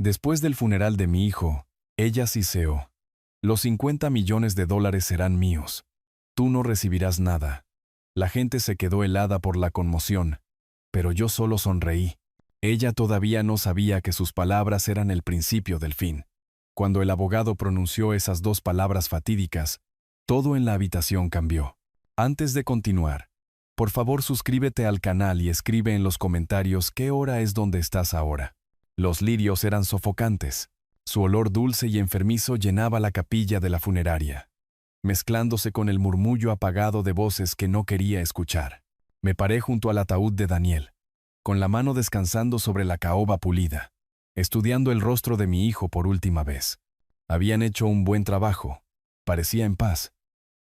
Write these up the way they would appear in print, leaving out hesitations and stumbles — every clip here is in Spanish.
Después del funeral de mi hijo, ella siseó. Los 50 millones de dólares serán míos. Tú no recibirás nada. La gente se quedó helada por la conmoción, pero yo solo sonreí. Ella todavía no sabía que sus palabras eran el principio del fin. Cuando el abogado pronunció esas dos palabras fatídicas, todo en la habitación cambió. Antes de continuar, por favor suscríbete al canal y escribe en los comentarios qué hora es donde estás ahora. Los lirios eran sofocantes. Su olor dulce y enfermizo llenaba la capilla de la funeraria, mezclándose con el murmullo apagado de voces que no quería escuchar. Me paré junto al ataúd de Daniel, con la mano descansando sobre la caoba pulida, estudiando el rostro de mi hijo por última vez. Habían hecho un buen trabajo. Parecía en paz.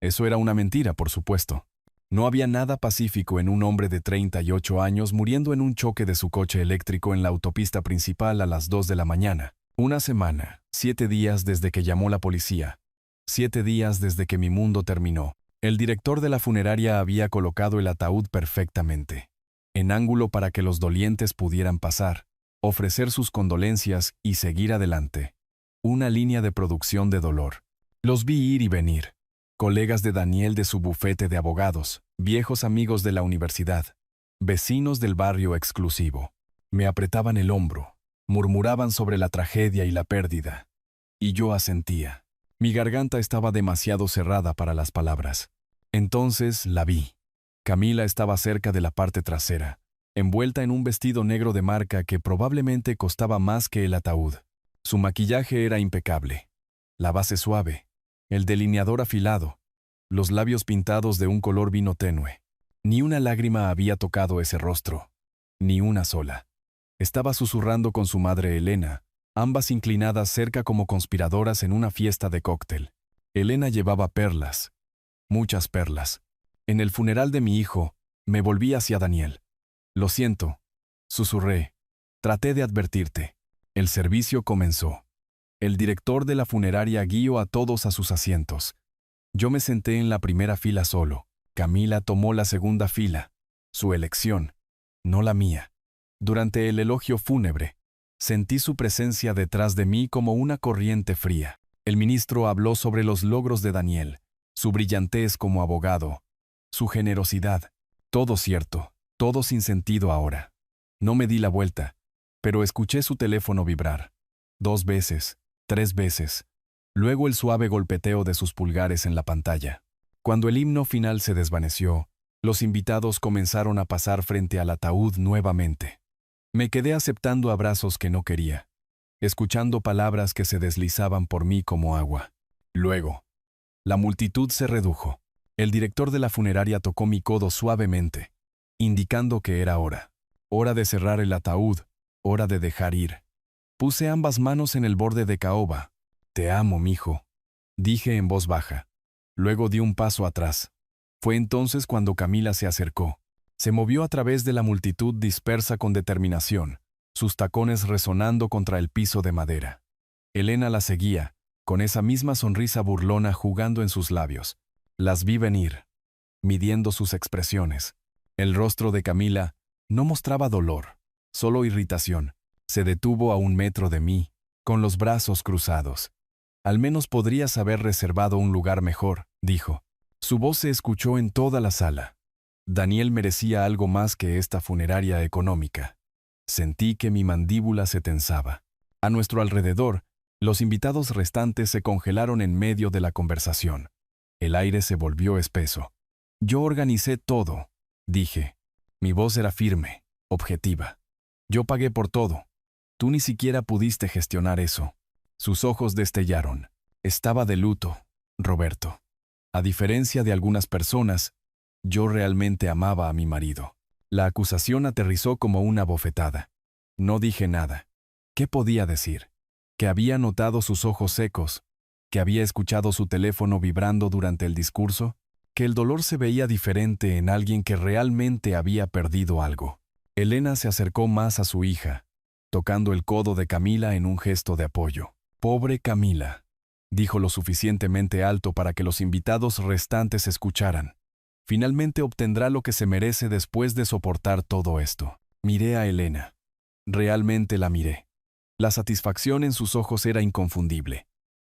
Eso era una mentira, por supuesto. No había nada pacífico en un hombre de 38 años muriendo en un choque de su coche eléctrico en la autopista principal a las 2 de la mañana. Una semana, 7 días desde que llamó la policía. 7 días desde que mi mundo terminó. El director de la funeraria había colocado el ataúd perfectamente, en ángulo para que los dolientes pudieran pasar, ofrecer sus condolencias y seguir adelante. Una línea de producción de dolor. Los vi ir y venir. Colegas de Daniel de su bufete de abogados, viejos amigos de la universidad, vecinos del barrio exclusivo. Me apretaban el hombro, murmuraban sobre la tragedia y la pérdida. Y yo asentía. Mi garganta estaba demasiado cerrada para las palabras. Entonces la vi. Camila estaba cerca de la parte trasera, envuelta en un vestido negro de marca que probablemente costaba más que el ataúd. Su maquillaje era impecable. La base suave, el delineador afilado, los labios pintados de un color vino tenue. Ni una lágrima había tocado ese rostro. Ni una sola. Estaba susurrando con su madre Elena, ambas inclinadas cerca como conspiradoras en una fiesta de cóctel. Elena llevaba perlas, muchas perlas. En el funeral de mi hijo, me volví hacia Daniel. Lo siento, susurré. Traté de advertirte. El servicio comenzó. El director de la funeraria guió a todos a sus asientos. Yo me senté en la primera fila solo. Camila tomó la segunda fila. Su elección, no la mía. Durante el elogio fúnebre, sentí su presencia detrás de mí como una corriente fría. El ministro habló sobre los logros de Daniel, su brillantez como abogado, su generosidad. Todo cierto, todo sin sentido ahora. No me di la vuelta, pero escuché su teléfono vibrar. 2 veces, 3 veces. Luego el suave golpeteo de sus pulgares en la pantalla. Cuando el himno final se desvaneció, los invitados comenzaron a pasar frente al ataúd nuevamente. Me quedé aceptando abrazos que no quería, escuchando palabras que se deslizaban por mí como agua. Luego, la multitud se redujo. El director de la funeraria tocó mi codo suavemente, indicando que era hora. Hora de cerrar el ataúd, hora de dejar ir. Puse ambas manos en el borde de caoba. Te amo, mijo, dije en voz baja. Luego di un paso atrás. Fue entonces cuando Camila se acercó. Se movió a través de la multitud dispersa con determinación, sus tacones resonando contra el piso de madera. Elena la seguía, con esa misma sonrisa burlona jugando en sus labios. Las vi venir, midiendo sus expresiones. El rostro de Camila no mostraba dolor, solo irritación. Se detuvo a 1 metro de mí, con los brazos cruzados. Al menos podrías haber reservado un lugar mejor, dijo. Su voz se escuchó en toda la sala. Daniel merecía algo más que esta funeraria económica. Sentí que mi mandíbula se tensaba. A nuestro alrededor, los invitados restantes se congelaron en medio de la conversación. El aire se volvió espeso. Yo organicé todo, dije. Mi voz era firme, objetiva. Yo pagué por todo. Tú ni siquiera pudiste gestionar eso. Sus ojos destellaron. Estaba de luto, Roberto. A diferencia de algunas personas, yo realmente amaba a mi marido. La acusación aterrizó como una bofetada. No dije nada. ¿Qué podía decir? Que había notado sus ojos secos, que había escuchado su teléfono vibrando durante el discurso, que el dolor se veía diferente en alguien que realmente había perdido algo. Elena se acercó más a su hija, tocando el codo de Camila en un gesto de apoyo. Pobre Camila, dijo lo suficientemente alto para que los invitados restantes escucharan. Finalmente obtendrá lo que se merece después de soportar todo esto. Miré a Elena. Realmente la miré. La satisfacción en sus ojos era inconfundible.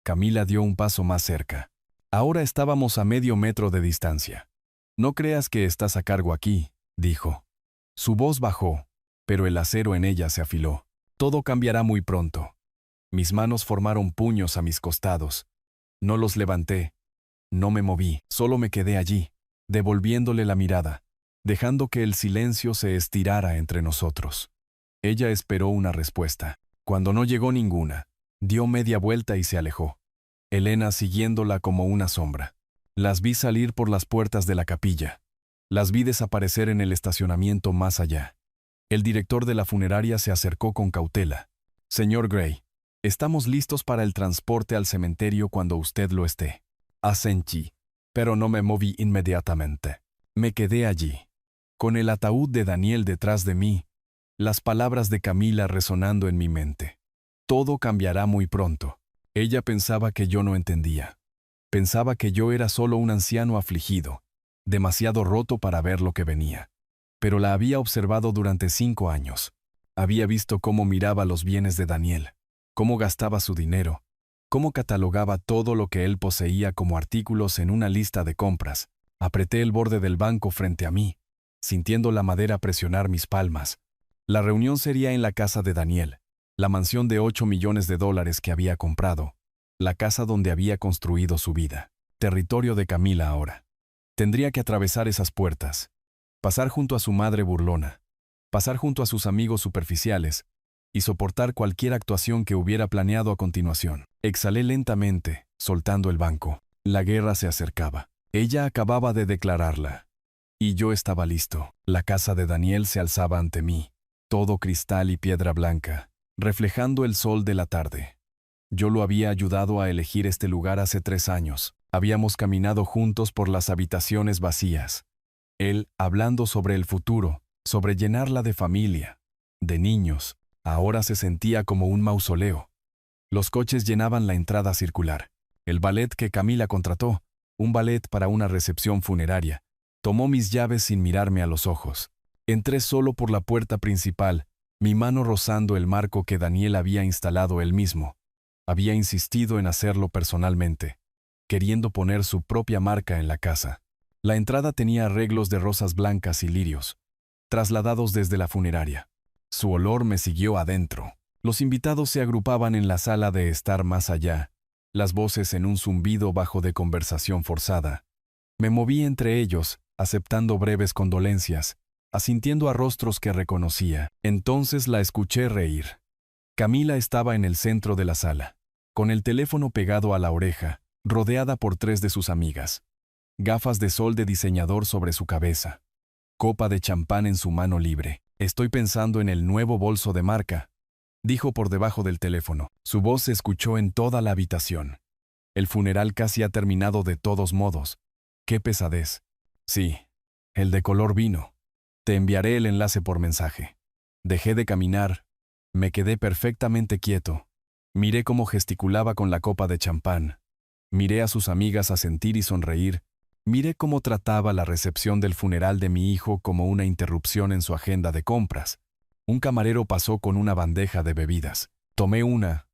Camila dio un paso más cerca. Ahora estábamos a medio metro de distancia. No creas que estás a cargo aquí, dijo. Su voz bajó, pero el acero en ella se afiló. Todo cambiará muy pronto. Mis manos formaron puños a mis costados. No los levanté. No me moví, solo me quedé allí, devolviéndole la mirada, dejando que el silencio se estirara entre nosotros. Ella esperó una respuesta. Cuando no llegó ninguna, dio media vuelta y se alejó. Elena siguiéndola como una sombra. Las vi salir por las puertas de la capilla. Las vi desaparecer en el estacionamiento más allá. El director de la funeraria se acercó con cautela. Señor Gray, estamos listos para el transporte al cementerio cuando usted lo esté. Asentí, pero no me moví inmediatamente. Me quedé allí, con el ataúd de Daniel detrás de mí, las palabras de Camila resonando en mi mente. Todo cambiará muy pronto. Ella pensaba que yo no entendía. Pensaba que yo era solo un anciano afligido, demasiado roto para ver lo que venía. Pero la había observado durante 5 años. Había visto cómo miraba los bienes de Daniel, cómo gastaba su dinero, cómo catalogaba todo lo que él poseía como artículos en una lista de compras. Apreté el borde del banco frente a mí, sintiendo la madera presionar mis palmas. La reunión sería en la casa de Daniel, la mansión de $8 millones que había comprado, la casa donde había construido su vida. Territorio de Camila ahora. Tendría que atravesar esas puertas, pasar junto a su madre burlona, pasar junto a sus amigos superficiales y soportar cualquier actuación que hubiera planeado a continuación. Exhalé lentamente, soltando el banco. La guerra se acercaba. Ella acababa de declararla. Y yo estaba listo. La casa de Daniel se alzaba ante mí, todo cristal y piedra blanca, reflejando el sol de la tarde. Yo lo había ayudado a elegir este lugar hace 3 años. Habíamos caminado juntos por las habitaciones vacías. Él hablando sobre el futuro, sobre llenarla de familia, de niños. Ahora se sentía como un mausoleo. Los coches llenaban la entrada circular. El ballet que Camila contrató, un ballet para una recepción funeraria, tomó mis llaves sin mirarme a los ojos. Entré solo por la puerta principal, mi mano rozando el marco que Daniel había instalado él mismo. Había insistido en hacerlo personalmente, queriendo poner su propia marca en la casa. La entrada tenía arreglos de rosas blancas y lirios, trasladados desde la funeraria. Su olor me siguió adentro. Los invitados se agrupaban en la sala de estar más allá, las voces en un zumbido bajo de conversación forzada. Me moví entre ellos, aceptando breves condolencias, asintiendo a rostros que reconocía. Entonces la escuché reír. Camila estaba en el centro de la sala, con el teléfono pegado a la oreja, rodeada por 3 de sus amigas. Gafas de sol de diseñador sobre su cabeza. Copa de champán en su mano libre. Estoy pensando en el nuevo bolso de marca, dijo por debajo del teléfono. Su voz se escuchó en toda la habitación. El funeral casi ha terminado de todos modos. ¡Qué pesadez! Sí, el de color vino. Te enviaré el enlace por mensaje. Dejé de caminar. Me quedé perfectamente quieto. Miré cómo gesticulaba con la copa de champán. Miré a sus amigas asentir y sonreír. Miré cómo trataba la recepción del funeral de mi hijo como una interrupción en su agenda de compras. Un camarero pasó con una bandeja de bebidas. Tomé una,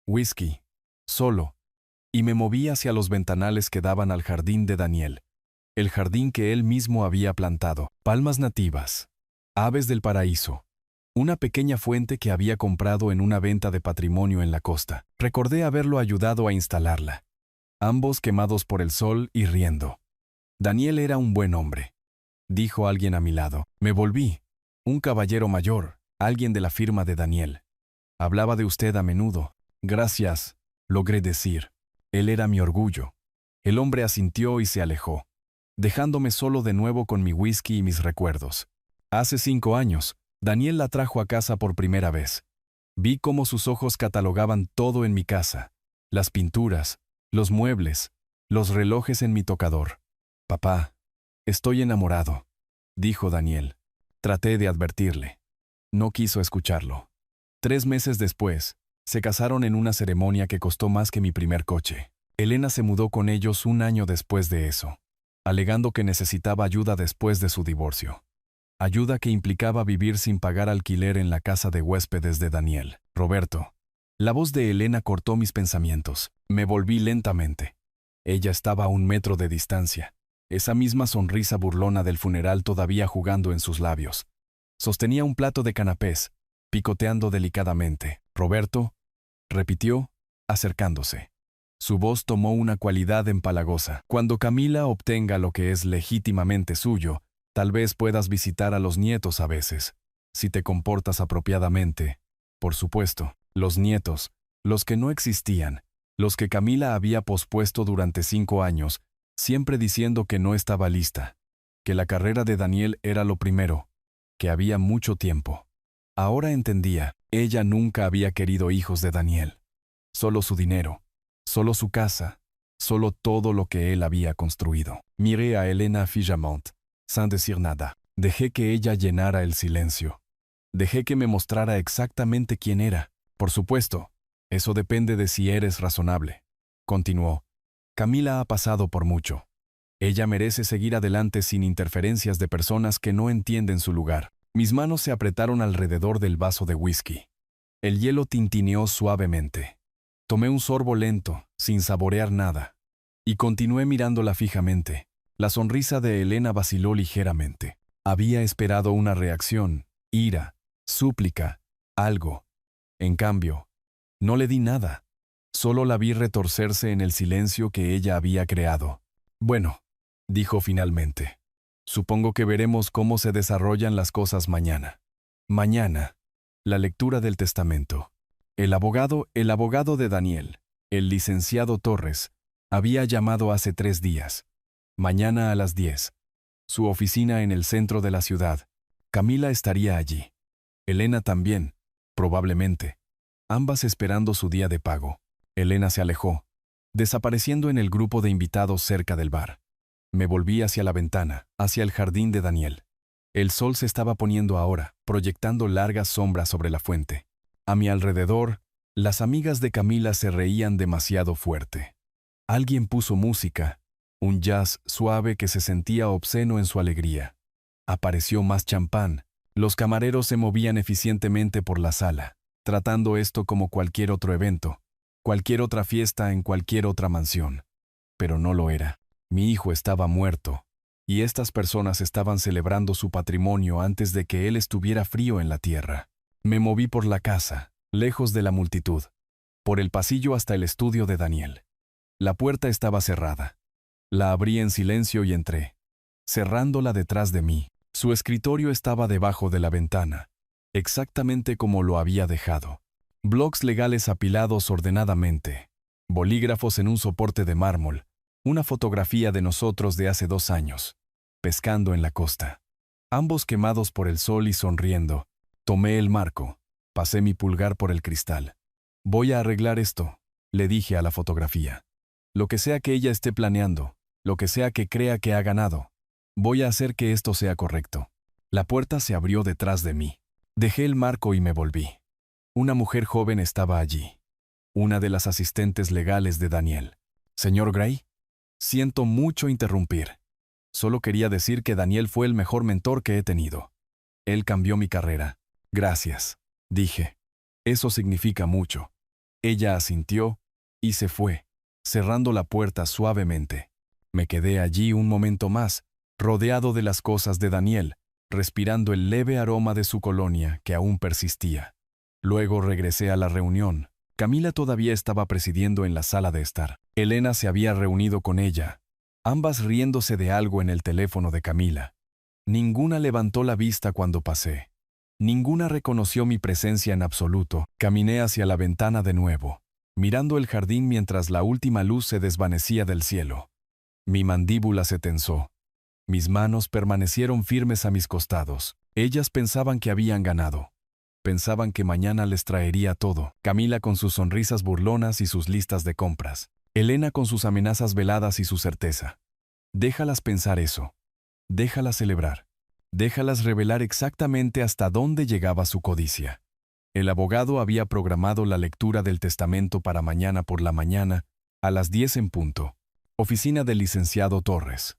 whisky, solo, y me moví hacia los ventanales que daban al jardín de Daniel. El jardín que él mismo había plantado. Palmas nativas, aves del paraíso. Una pequeña fuente que había comprado en una venta de patrimonio en la costa. Recordé haberlo ayudado a instalarla. Ambos quemados por el sol y riendo. Daniel era un buen hombre, dijo alguien a mi lado. Me volví. Un caballero mayor, alguien de la firma de Daniel. Hablaba de usted a menudo. Gracias, logré decir. Él era mi orgullo. El hombre asintió y se alejó, dejándome solo de nuevo con mi whisky y mis recuerdos. Hace 5 años, Daniel la trajo a casa por primera vez. Vi cómo sus ojos catalogaban todo en mi casa. Las pinturas, los muebles, los relojes en mi tocador. Papá, estoy enamorado, dijo Daniel. Traté de advertirle. No quiso escucharlo. 3 meses después, se casaron en una ceremonia que costó más que mi primer coche. Elena se mudó con ellos 1 año después de eso, alegando que necesitaba ayuda después de su divorcio. Ayuda que implicaba vivir sin pagar alquiler en la casa de huéspedes de Daniel. Roberto, La voz de Elena cortó mis pensamientos. Me volví lentamente. Ella estaba a 1 metro de distancia, esa misma sonrisa burlona del funeral todavía jugando en sus labios. Sostenía un plato de canapés, picoteando delicadamente. «Roberto», repitió, acercándose. Su voz tomó una cualidad empalagosa. «Cuando Camila obtenga lo que es legítimamente suyo, tal vez puedas visitar a los nietos a veces, si te comportas apropiadamente. Por supuesto, los nietos, los que no existían, los que Camila había pospuesto durante 5 años, siempre diciendo que no estaba lista, que la carrera de Daniel era lo primero, que había mucho tiempo. Ahora entendía, ella nunca había querido hijos de Daniel. Solo su dinero, solo su casa, solo todo lo que él había construido. Miré a Elena Figemont, sin decir nada. Dejé que ella llenara el silencio. Dejé que me mostrara exactamente quién era. Por supuesto, eso depende de si eres razonable. Continuó. Camila ha pasado por mucho. Ella merece seguir adelante sin interferencias de personas que no entienden su lugar. Mis manos se apretaron alrededor del vaso de whisky. El hielo tintineó suavemente. Tomé un sorbo lento, sin saborear nada, y continué mirándola fijamente. La sonrisa de Elena vaciló ligeramente. Había esperado una reacción, ira, súplica, algo. En cambio, no le di nada. Solo la vi retorcerse en el silencio que ella había creado. «Bueno», dijo finalmente, «supongo que veremos cómo se desarrollan las cosas mañana». Mañana, la lectura del testamento. El abogado de Daniel, el licenciado Torres, había llamado hace 3 días. Mañana a las 10. Su oficina en el centro de la ciudad. Camila estaría allí. Elena también, probablemente. Ambas esperando su día de pago. Elena se alejó, desapareciendo en el grupo de invitados cerca del bar. Me volví hacia la ventana, hacia el jardín de Daniel. El sol se estaba poniendo ahora, proyectando largas sombras sobre la fuente. A mi alrededor, las amigas de Camila se reían demasiado fuerte. Alguien puso música, un jazz suave que se sentía obsceno en su alegría. Apareció más champán. Los camareros se movían eficientemente por la sala, tratando esto como cualquier otro evento, cualquier otra fiesta en cualquier otra mansión. Pero no lo era. Mi hijo estaba muerto, y estas personas estaban celebrando su patrimonio antes de que él estuviera frío en la tierra. Me moví por la casa, lejos de la multitud, por el pasillo hasta el estudio de Daniel. La puerta estaba cerrada. La abrí en silencio y entré, cerrándola detrás de mí. Su escritorio estaba debajo de la ventana, exactamente como lo había dejado. Blocs legales apilados ordenadamente, bolígrafos en un soporte de mármol, una fotografía de nosotros de hace 2 años, pescando en la costa. Ambos quemados por el sol y sonriendo. Tomé el marco, pasé mi pulgar por el cristal. «Voy a arreglar esto», le dije a la fotografía. «Lo que sea que ella esté planeando, lo que sea que crea que ha ganado, voy a hacer que esto sea correcto». La puerta se abrió detrás de mí. Dejé el marco y me volví. Una mujer joven estaba allí, una de las asistentes legales de Daniel. «Señor Gray, siento mucho interrumpir. Solo quería decir que Daniel fue el mejor mentor que he tenido. Él cambió mi carrera». «Gracias», dije. «Eso significa mucho». Ella asintió y se fue, cerrando la puerta suavemente. Me quedé allí un momento más, rodeado de las cosas de Daniel, respirando el leve aroma de su colonia que aún persistía. Luego regresé a la reunión. Camila todavía estaba presidiendo en la sala de estar. Elena se había reunido con ella, ambas riéndose de algo en el teléfono de Camila. Ninguna levantó la vista cuando pasé. Ninguna reconoció mi presencia en absoluto. Caminé hacia la ventana de nuevo, mirando el jardín mientras la última luz se desvanecía del cielo. Mi mandíbula se tensó. Mis manos permanecieron firmes a mis costados. Ellas pensaban que habían ganado. Pensaban que mañana les traería todo. Camila con sus sonrisas burlonas y sus listas de compras. Elena con sus amenazas veladas y su certeza. Déjalas pensar eso. Déjalas celebrar. Déjalas revelar exactamente hasta dónde llegaba su codicia. El abogado había programado la lectura del testamento para mañana por la mañana, a las 10 en punto. Oficina del licenciado Torres.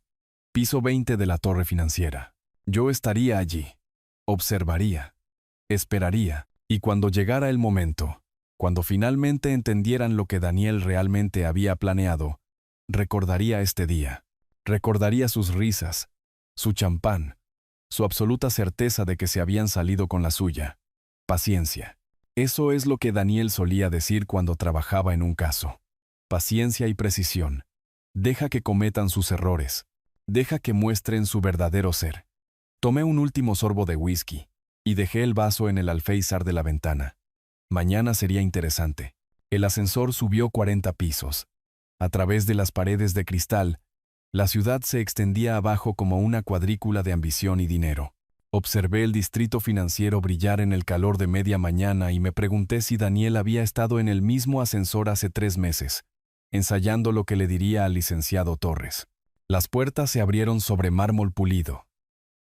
Piso 20 de la torre financiera. Yo estaría allí. Observaría. Esperaría. Y cuando llegara el momento, Cuando finalmente entendieran lo que Daniel realmente había planeado, recordaría este día. Recordaría sus risas, su champán, su absoluta certeza de que se habían salido con la suya. Paciencia. Eso es lo que Daniel solía decir cuando trabajaba en un caso. Paciencia y precisión. Deja que cometan sus errores. Deja que muestren su verdadero ser. Tomé un último sorbo de whisky y dejé el vaso en el alféizar de la ventana. Mañana sería interesante. El ascensor subió 40 pisos. A través de las paredes de cristal, la ciudad se extendía abajo como una cuadrícula de ambición y dinero. Observé el distrito financiero brillar en el calor de media mañana y me pregunté si Daniel había estado en el mismo ascensor hace 3 meses, ensayando lo que le diría al licenciado Torres. Las puertas se abrieron sobre mármol pulido.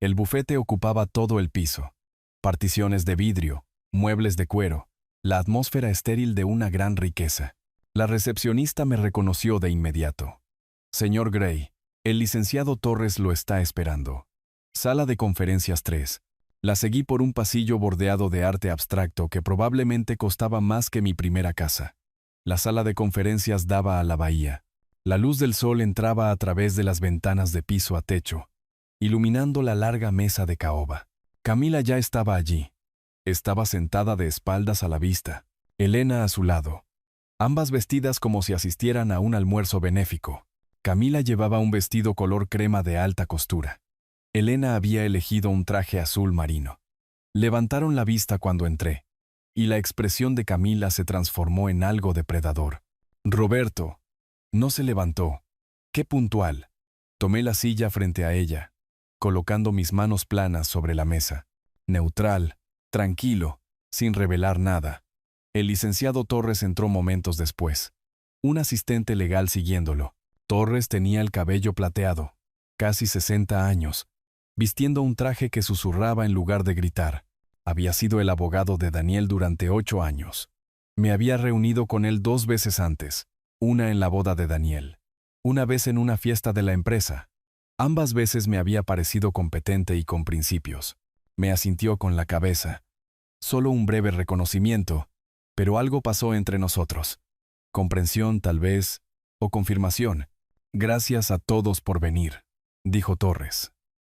El bufete ocupaba todo el piso. Particiones de vidrio, muebles de cuero, la atmósfera estéril de una gran riqueza. La recepcionista me reconoció de inmediato. Señor Gray, el licenciado Torres lo está esperando. Sala de conferencias 3. La seguí por un pasillo bordeado de arte abstracto que probablemente costaba más que mi primera casa. La sala de conferencias daba a la bahía. La luz del sol entraba a través de las ventanas de piso a techo, iluminando la larga mesa de caoba. Camila ya estaba allí. Estaba sentada de espaldas a la vista, Elena a su lado, ambas vestidas como si asistieran a un almuerzo benéfico. Camila llevaba un vestido color crema de alta costura. Elena había elegido un traje azul marino. Levantaron la vista cuando entré, y la expresión de Camila se transformó en algo depredador. Roberto. No se levantó. ¡Qué puntual! Tomé la silla frente a ella, colocando mis manos planas sobre la mesa. Neutral, tranquilo, sin revelar nada. El licenciado Torres entró momentos después. Un asistente legal siguiéndolo. Torres tenía el cabello plateado, casi 60 años, vistiendo un traje que susurraba en lugar de gritar. Había sido el abogado de Daniel durante 8 años. Me había reunido con él 2 veces antes, una en la boda de Daniel, una vez en una fiesta de la empresa. Ambas veces me había parecido competente y con principios. Me asintió con la cabeza. Solo un breve reconocimiento, pero algo pasó entre nosotros. Comprensión, tal vez, o confirmación. Gracias a todos por venir, dijo Torres,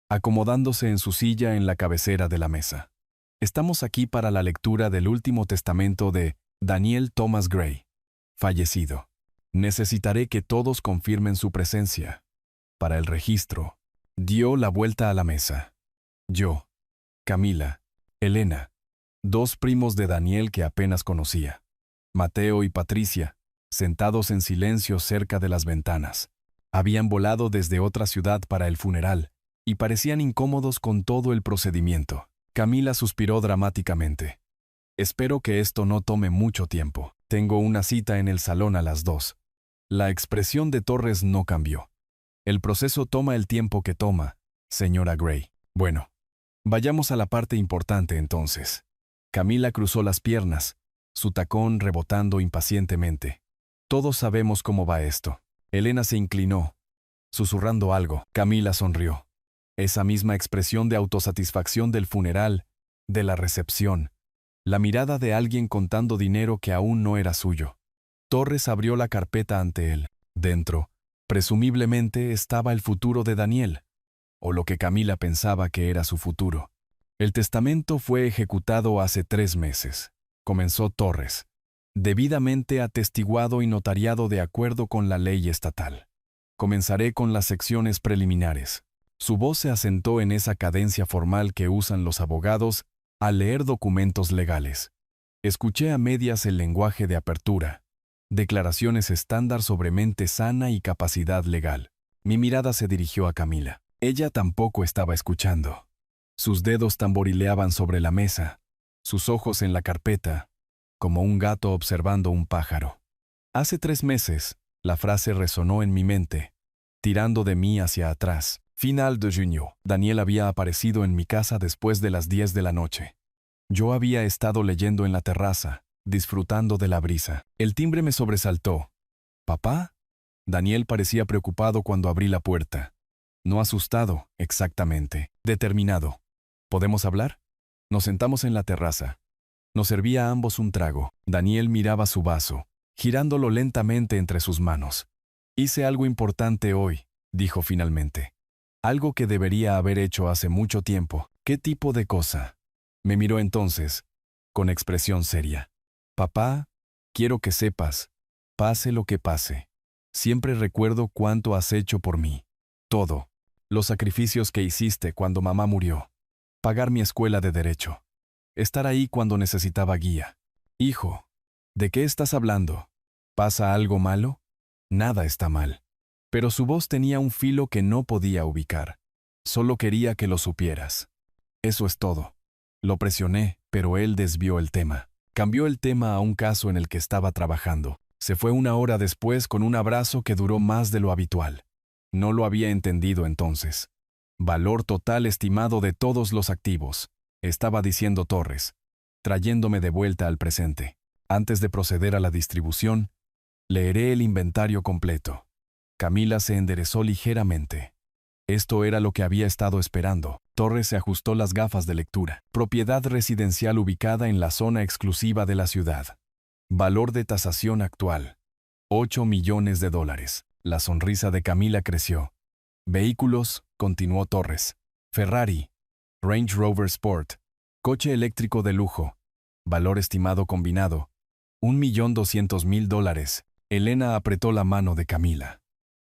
acomodándose en su silla en la cabecera de la mesa. Estamos aquí para la lectura del último testamento de Daniel Thomas Gray, fallecido. Necesitaré que todos confirmen su presencia. Para el registro, dio la vuelta a la mesa. Yo, Camila, Elena, 2 primos de Daniel que apenas conocía, Mateo y Patricia, sentados en silencio cerca de las ventanas. Habían volado desde otra ciudad para el funeral y parecían incómodos con todo el procedimiento. Camila suspiró dramáticamente. Espero que esto no tome mucho tiempo. Tengo una cita en el salón a las 2. La expresión de Torres no cambió. El proceso toma el tiempo que toma, señora Gray. Bueno, vayamos a la parte importante entonces. Camila cruzó las piernas, su tacón rebotando impacientemente. Todos sabemos cómo va esto. Elena se inclinó, susurrando algo. Camila sonrió. Esa misma expresión de autosatisfacción del funeral, de la recepción. La mirada de alguien contando dinero que aún no era suyo. Torres abrió la carpeta ante él. Dentro, presumiblemente, estaba el futuro de Daniel, o lo que Camila pensaba que era su futuro. El testamento fue ejecutado hace 3 meses, comenzó Torres, debidamente atestiguado y notariado de acuerdo con la ley estatal. Comenzaré con las secciones preliminares. Su voz se asentó en esa cadencia formal que usan los abogados al leer documentos legales. Escuché a medias el lenguaje de apertura, declaraciones estándar sobre mente sana y capacidad legal. Mi mirada se dirigió a Camila. Ella tampoco estaba escuchando. Sus dedos tamborileaban sobre la mesa, sus ojos en la carpeta, como un gato observando un pájaro. Hace 3 meses, la frase resonó en mi mente, tirando de mí hacia atrás. Final de junio. Daniel había aparecido en mi casa después de las 10 de la noche. Yo había estado leyendo en la terraza, disfrutando de la brisa. El timbre me sobresaltó. ¿Papá? Daniel parecía preocupado cuando abrí la puerta. No asustado, exactamente. Determinado. ¿Podemos hablar? Nos sentamos en la terraza. Nos servía a ambos un trago. Daniel miraba su vaso, girándolo lentamente entre sus manos. Hice algo importante hoy, dijo finalmente. Algo que debería haber hecho hace mucho tiempo. ¿Qué tipo de cosa? Me miró entonces, con expresión seria. Papá, quiero que sepas, pase lo que pase. Siempre recuerdo cuánto has hecho por mí. Todo. Los sacrificios que hiciste cuando mamá murió. Pagar mi escuela de derecho. Estar ahí cuando necesitaba guía. Hijo, ¿de qué estás hablando? ¿Pasa algo malo? Nada está mal. Pero su voz tenía un filo que no podía ubicar. Solo quería que lo supieras. Eso es todo. Lo presioné, pero él desvió el tema. Cambió el tema a un caso en el que estaba trabajando. Se fue 1 hora después con un abrazo que duró más de lo habitual. No lo había entendido entonces. Valor total estimado de todos los activos, estaba diciendo Torres, trayéndome de vuelta al presente. Antes de proceder a la distribución, leeré el inventario completo. Camila se enderezó ligeramente. Esto era lo que había estado esperando. Torres se ajustó las gafas de lectura. Propiedad residencial ubicada en la zona exclusiva de la ciudad. Valor de tasación actual. 8 millones de dólares. La sonrisa de Camila creció. Vehículos, continuó Torres. Ferrari. Range Rover Sport. Coche eléctrico de lujo. Valor estimado combinado. 1.200.000 dólares. Elena apretó la mano de Camila.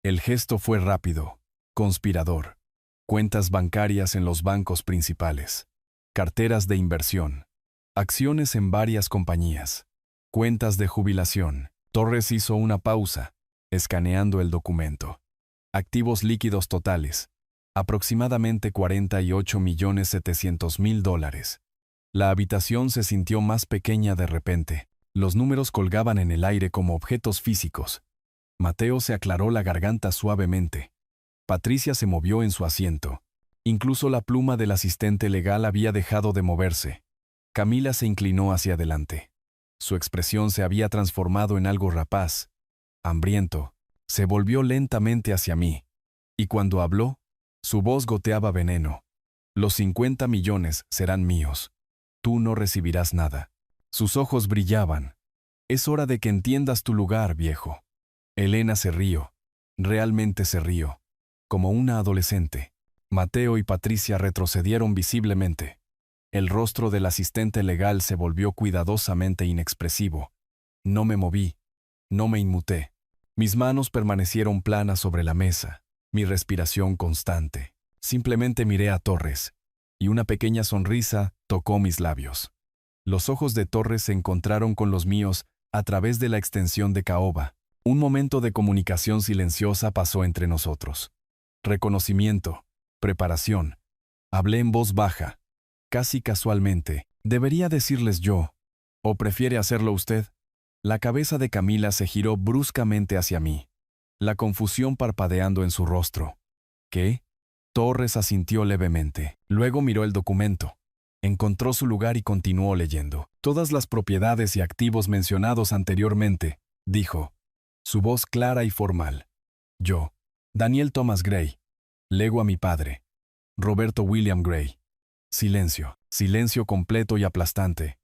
El gesto fue rápido. Conspirador. Cuentas bancarias en los bancos principales. Carteras de inversión. Acciones en varias compañías. Cuentas de jubilación. Torres hizo una pausa, escaneando el documento. Activos líquidos totales. Aproximadamente 48.700.000 dólares. La habitación se sintió más pequeña de repente. Los números colgaban en el aire como objetos físicos. Mateo se aclaró la garganta suavemente. Patricia se movió en su asiento. Incluso la pluma del asistente legal había dejado de moverse. Camila se inclinó hacia adelante. Su expresión se había transformado en algo rapaz, hambriento. Se volvió lentamente hacia mí. Y cuando habló, su voz goteaba veneno. Los 50 millones serán míos. Tú no recibirás nada. Sus ojos brillaban. Es hora de que entiendas tu lugar, viejo. Elena se rió. Realmente se rió. Como una adolescente. Mateo y Patricia retrocedieron visiblemente. El rostro del asistente legal se volvió cuidadosamente inexpresivo. No me moví. No me inmuté. Mis manos permanecieron planas sobre la mesa, mi respiración constante. Simplemente miré a Torres, y una pequeña sonrisa tocó mis labios. Los ojos de Torres se encontraron con los míos a través de la extensión de caoba. Un momento de comunicación silenciosa pasó entre nosotros. Reconocimiento, preparación. Hablé en voz baja, casi casualmente. ¿Debería decirles yo? ¿O prefiere hacerlo usted? La cabeza de Camila se giró bruscamente hacia mí, la confusión parpadeando en su rostro. ¿Qué? Torres asintió levemente. Luego miró el documento. Encontró su lugar y continuó leyendo. Todas las propiedades y activos mencionados anteriormente, dijo, su voz clara y formal. Yo, Daniel Thomas Gray, lego a mi padre, Roberto William Gray. Silencio, silencio completo y aplastante.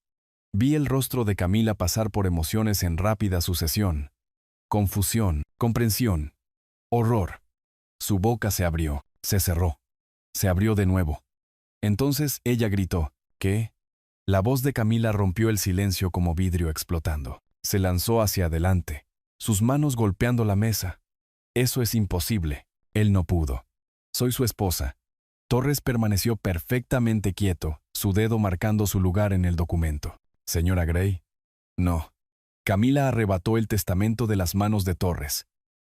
Vi el rostro de Camila pasar por emociones en rápida sucesión. Confusión, comprensión, horror. Su boca se abrió, se cerró. Se abrió de nuevo. Entonces ella gritó, ¿qué? La voz de Camila rompió el silencio como vidrio explotando. Se lanzó hacia adelante, sus manos golpeando la mesa. Eso es imposible. Él no pudo. Soy su esposa. Torres permaneció perfectamente quieto, su dedo marcando su lugar en el documento. Señora Gray. No. Camila arrebató el testamento de las manos de Torres,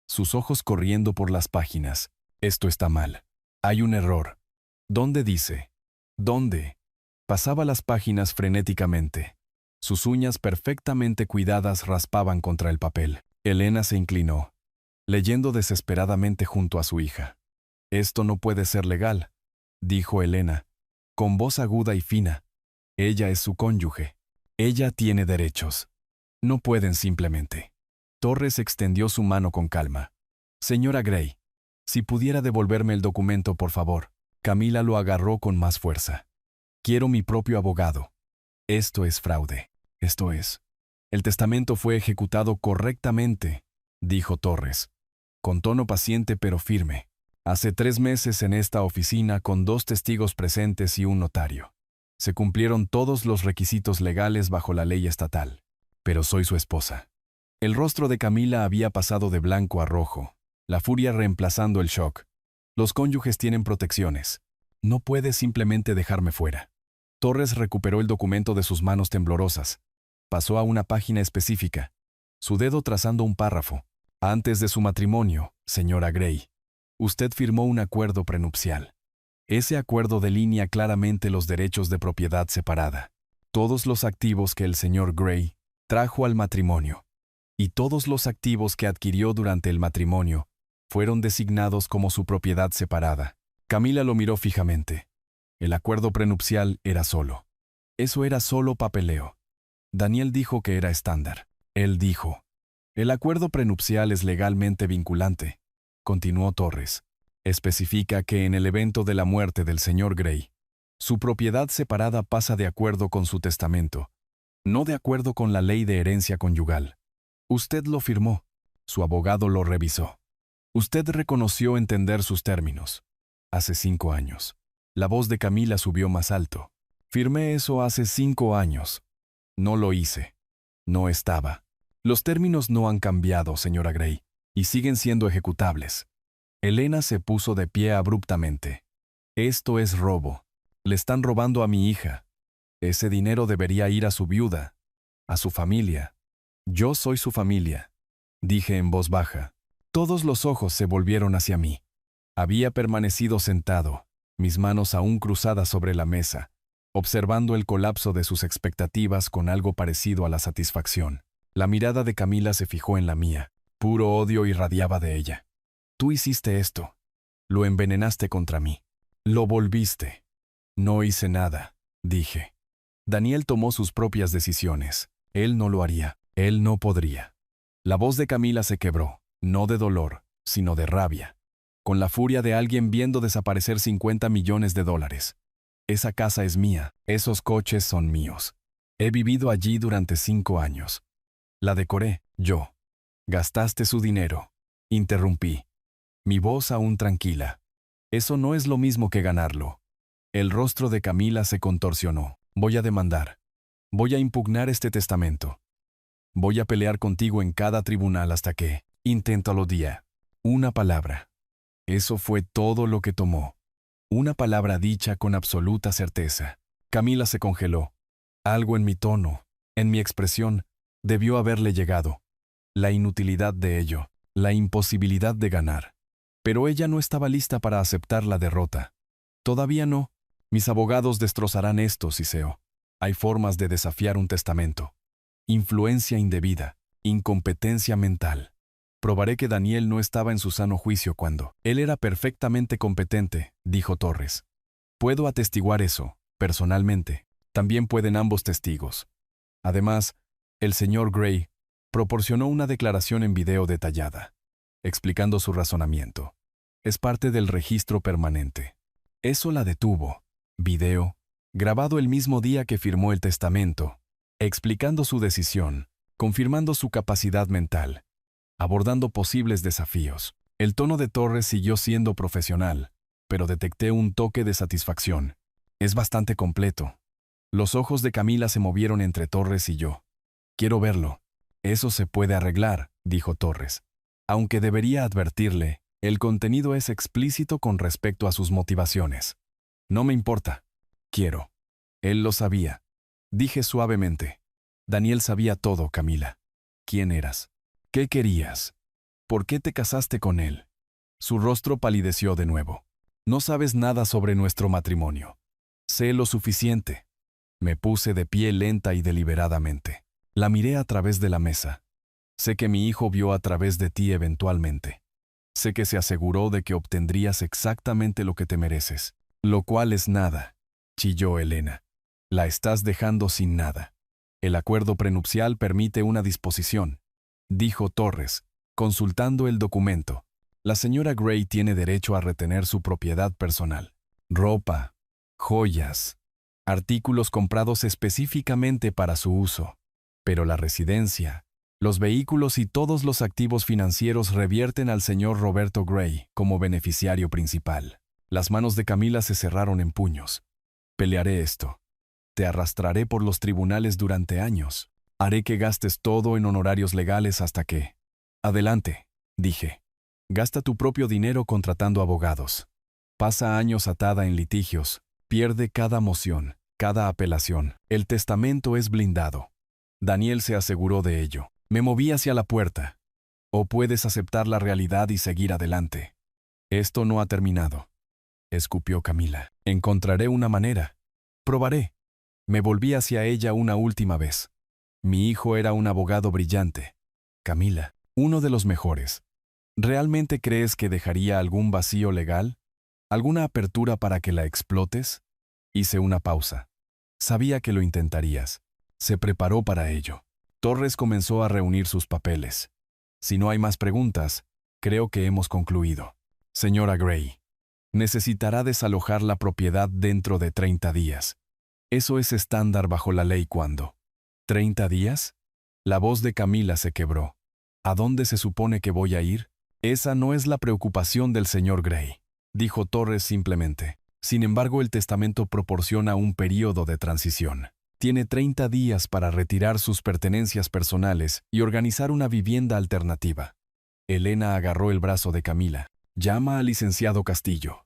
sus ojos corriendo por las páginas. Esto está mal. Hay un error. ¿Dónde dice? ¿Dónde? Pasaba las páginas frenéticamente. Sus uñas perfectamente cuidadas raspaban contra el papel. Elena se inclinó, leyendo desesperadamente junto a su hija. Esto no puede ser legal, dijo Elena, con voz aguda y fina. Ella es su cónyuge. Ella tiene derechos. No pueden simplemente. Torres extendió su mano con calma. Señora Gray, si pudiera devolverme el documento, por favor. Camila lo agarró con más fuerza. Quiero mi propio abogado. Esto es fraude. Esto es. El testamento fue ejecutado correctamente, dijo Torres, con tono paciente pero firme. Hace 3 meses en esta oficina con 2 testigos presentes y un notario. Se cumplieron todos los requisitos legales bajo la ley estatal. Pero soy su esposa. El rostro de Camila había pasado de blanco a rojo, la furia reemplazando el shock. Los cónyuges tienen protecciones. No puede simplemente dejarme fuera. Torres recuperó el documento de sus manos temblorosas. Pasó a una página específica, su dedo trazando un párrafo. Antes de su matrimonio, señora Gray, usted firmó un acuerdo prenupcial. Ese acuerdo delinea claramente los derechos de propiedad separada, todos los activos que el señor Gray trajo al matrimonio, y todos los activos que adquirió durante el matrimonio fueron designados como su propiedad separada. Camila lo miró fijamente. El acuerdo prenupcial era solo. Eso era solo papeleo. Daniel dijo que era estándar. Él dijo, el acuerdo prenupcial es legalmente vinculante, continuó Torres. Especifica que en el evento de la muerte del señor Gray, su propiedad separada pasa de acuerdo con su testamento, no de acuerdo con la ley de herencia conyugal. Usted lo firmó. Su abogado lo revisó. Usted reconoció entender sus términos. Hace 5 años. La voz de Camila subió más alto. Firmé eso hace 5 años. No lo hice. No estaba. Los términos no han cambiado, señora Gray, y siguen siendo ejecutables. Elena se puso de pie abruptamente. Esto es robo. Le están robando a mi hija. Ese dinero debería ir a su viuda, a su familia. Yo soy su familia, dije en voz baja. Todos los ojos se volvieron hacia mí. Había permanecido sentado, mis manos aún cruzadas sobre la mesa, observando el colapso de sus expectativas con algo parecido a la satisfacción. La mirada de Camila se fijó en la mía. Puro odio irradiaba de ella. Tú hiciste esto. Lo envenenaste contra mí. Lo volviste. No hice nada, dije. Daniel tomó sus propias decisiones. Él no lo haría. Él no podría. La voz de Camila se quebró, no de dolor, sino de rabia, con la furia de alguien viendo desaparecer $50 millones. Esa casa es mía, esos coches son míos. He vivido allí durante 5 años. La decoré, yo. Gastaste su dinero. Interrumpí. Mi voz aún tranquila. Eso no es lo mismo que ganarlo. El rostro de Camila se contorsionó. Voy a demandar. Voy a impugnar este testamento. Voy a pelear contigo en cada tribunal hasta que, inténtalo día. Una palabra. Eso fue todo lo que tomó. Una palabra dicha con absoluta certeza. Camila se congeló. Algo en mi tono, en mi expresión, debió haberle llegado. La inutilidad de ello, la imposibilidad de ganar. Pero ella no estaba lista para aceptar la derrota. Todavía no. Mis abogados destrozarán esto, Siseo. Hay formas de desafiar un testamento. Influencia indebida, incompetencia mental. Probaré que Daniel no estaba en su sano juicio cuando él era perfectamente competente, dijo Torres. Puedo atestiguar eso, personalmente. También pueden ambos testigos. Además, el señor Gray proporcionó una declaración en video detallada, explicando su razonamiento. Es parte del registro permanente. Eso la detuvo. Video, grabado el mismo día que firmó el testamento, explicando su decisión, confirmando su capacidad mental, abordando posibles desafíos. El tono de Torres siguió siendo profesional, pero detecté un toque de satisfacción. Es bastante completo. Los ojos de Camila se movieron entre Torres y yo. Quiero verlo. Eso se puede arreglar, dijo Torres. Aunque debería advertirle, el contenido es explícito con respecto a sus motivaciones. No me importa. Quiero. Él lo sabía. Dije suavemente. Daniel sabía todo, Camila. ¿Quién eras? ¿Qué querías? ¿Por qué te casaste con él? Su rostro palideció de nuevo. No sabes nada sobre nuestro matrimonio. Sé lo suficiente. Me puse de pie lenta y deliberadamente. La miré a través de la mesa. Sé que mi hijo vio a través de ti eventualmente. Sé que se aseguró de que obtendrías exactamente lo que te mereces. Lo cual es nada, chilló Elena. La estás dejando sin nada. El acuerdo prenupcial permite una disposición, dijo Torres, consultando el documento. La señora Gray tiene derecho a retener su propiedad personal. Ropa, joyas, artículos comprados específicamente para su uso. Pero la residencia, los vehículos y todos los activos financieros revierten al señor Roberto Gray como beneficiario principal. Las manos de Camila se cerraron en puños. Pelearé esto. Te arrastraré por los tribunales durante años. Haré que gastes todo en honorarios legales hasta que... Adelante, dije. Gasta tu propio dinero contratando abogados. Pasa años atada en litigios. Pierde cada moción, cada apelación. El testamento es blindado. Daniel se aseguró de ello. Me moví hacia la puerta. O puedes aceptar la realidad y seguir adelante. Esto no ha terminado. Escupió Camila. Encontraré una manera. Probaré. Me volví hacia ella una última vez. Mi hijo era un abogado brillante. Camila, uno de los mejores. ¿Realmente crees que dejaría algún vacío legal? ¿Alguna apertura para que la explotes? Hice una pausa. Sabía que lo intentarías. Se preparó para ello. Torres comenzó a reunir sus papeles. Si no hay más preguntas, creo que hemos concluido. Señora Gray, necesitará desalojar la propiedad dentro de 30 días. Eso es estándar bajo la ley cuando. ¿30 días? La voz de Camila se quebró. ¿A dónde se supone que voy a ir? Esa no es la preocupación del señor Gray, dijo Torres simplemente. Sin embargo, el testamento proporciona un período de transición. Tiene 30 días para retirar sus pertenencias personales y organizar una vivienda alternativa. Elena agarró el brazo de Camila. Llama al licenciado Castillo.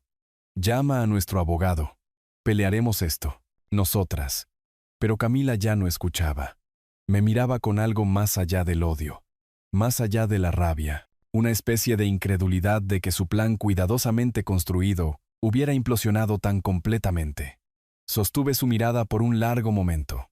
Llama a nuestro abogado. Pelearemos esto. Nosotras. Pero Camila ya no escuchaba. Me miraba con algo más allá del odio. Más allá de la rabia. Una especie de incredulidad de que su plan cuidadosamente construido hubiera implosionado tan completamente. Sostuve su mirada por un largo momento.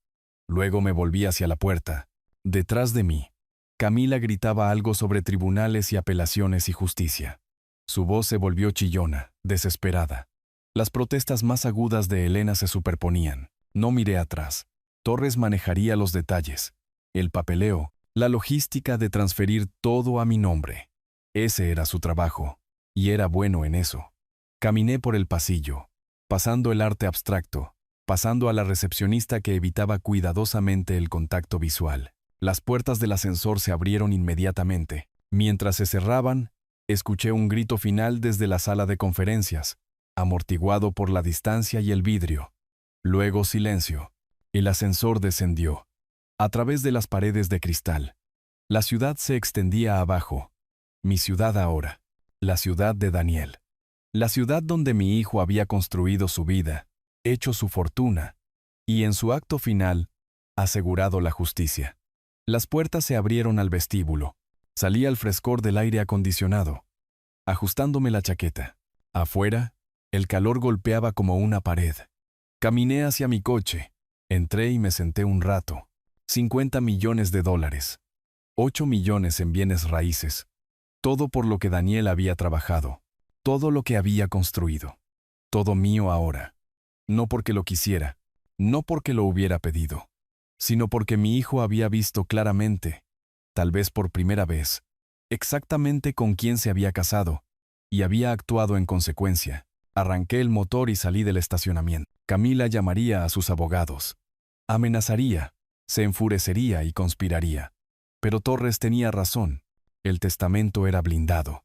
Luego me volví hacia la puerta. Detrás de mí, Camila gritaba algo sobre tribunales y apelaciones y justicia. Su voz se volvió chillona, desesperada. Las protestas más agudas de Elena se superponían. No miré atrás. Torres manejaría los detalles. El papeleo, la logística de transferir todo a mi nombre. Ese era su trabajo, y era bueno en eso. Caminé por el pasillo, pasando el arte abstracto, pasando a la recepcionista que evitaba cuidadosamente el contacto visual. Las puertas del ascensor se abrieron inmediatamente. Mientras se cerraban, escuché un grito final desde la sala de conferencias, amortiguado por la distancia y el vidrio. Luego silencio. El ascensor descendió. A través de las paredes de cristal. La ciudad se extendía abajo. Mi ciudad ahora. La ciudad de Daniel. La ciudad donde mi hijo había construido su vida, hecho su fortuna, y en su acto final, asegurado la justicia. Las puertas se abrieron al vestíbulo. Salí al frescor del aire acondicionado, ajustándome la chaqueta. Afuera, el calor golpeaba como una pared. Caminé hacia mi coche. Entré y me senté un rato. 50 millones de dólares. 8 millones en bienes raíces. Todo por lo que Daniel había trabajado. Todo lo que había construido. Todo mío ahora. No porque lo quisiera, no porque lo hubiera pedido, sino porque mi hijo había visto claramente, tal vez por primera vez, exactamente con quién se había casado, y había actuado en consecuencia. Arranqué el motor y salí del estacionamiento. Camila llamaría a sus abogados. Amenazaría, se enfurecería y conspiraría. Pero Torres tenía razón. El testamento era blindado.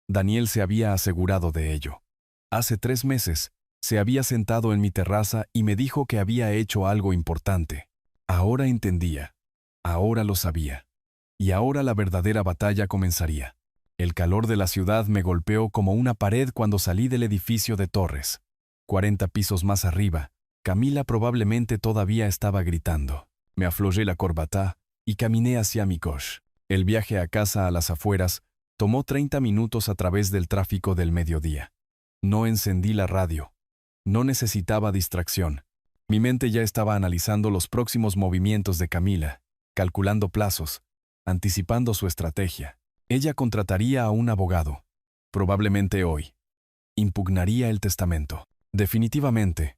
Daniel se había asegurado de ello. Hace 3 meses, se había sentado en mi terraza y me dijo que había hecho algo importante. Ahora entendía. Ahora lo sabía. Y ahora la verdadera batalla comenzaría. El calor de la ciudad me golpeó como una pared cuando salí del edificio de Torres. 40 pisos más arriba, Camila probablemente todavía estaba gritando. Me aflojé la corbata y caminé hacia mi coche. El viaje a casa a las afueras tomó 30 minutos a través del tráfico del mediodía. No encendí la radio. No necesitaba distracción. Mi mente ya estaba analizando los próximos movimientos de Camila, calculando plazos, anticipando su estrategia. Ella contrataría a un abogado, probablemente hoy. Impugnaría el testamento. Definitivamente.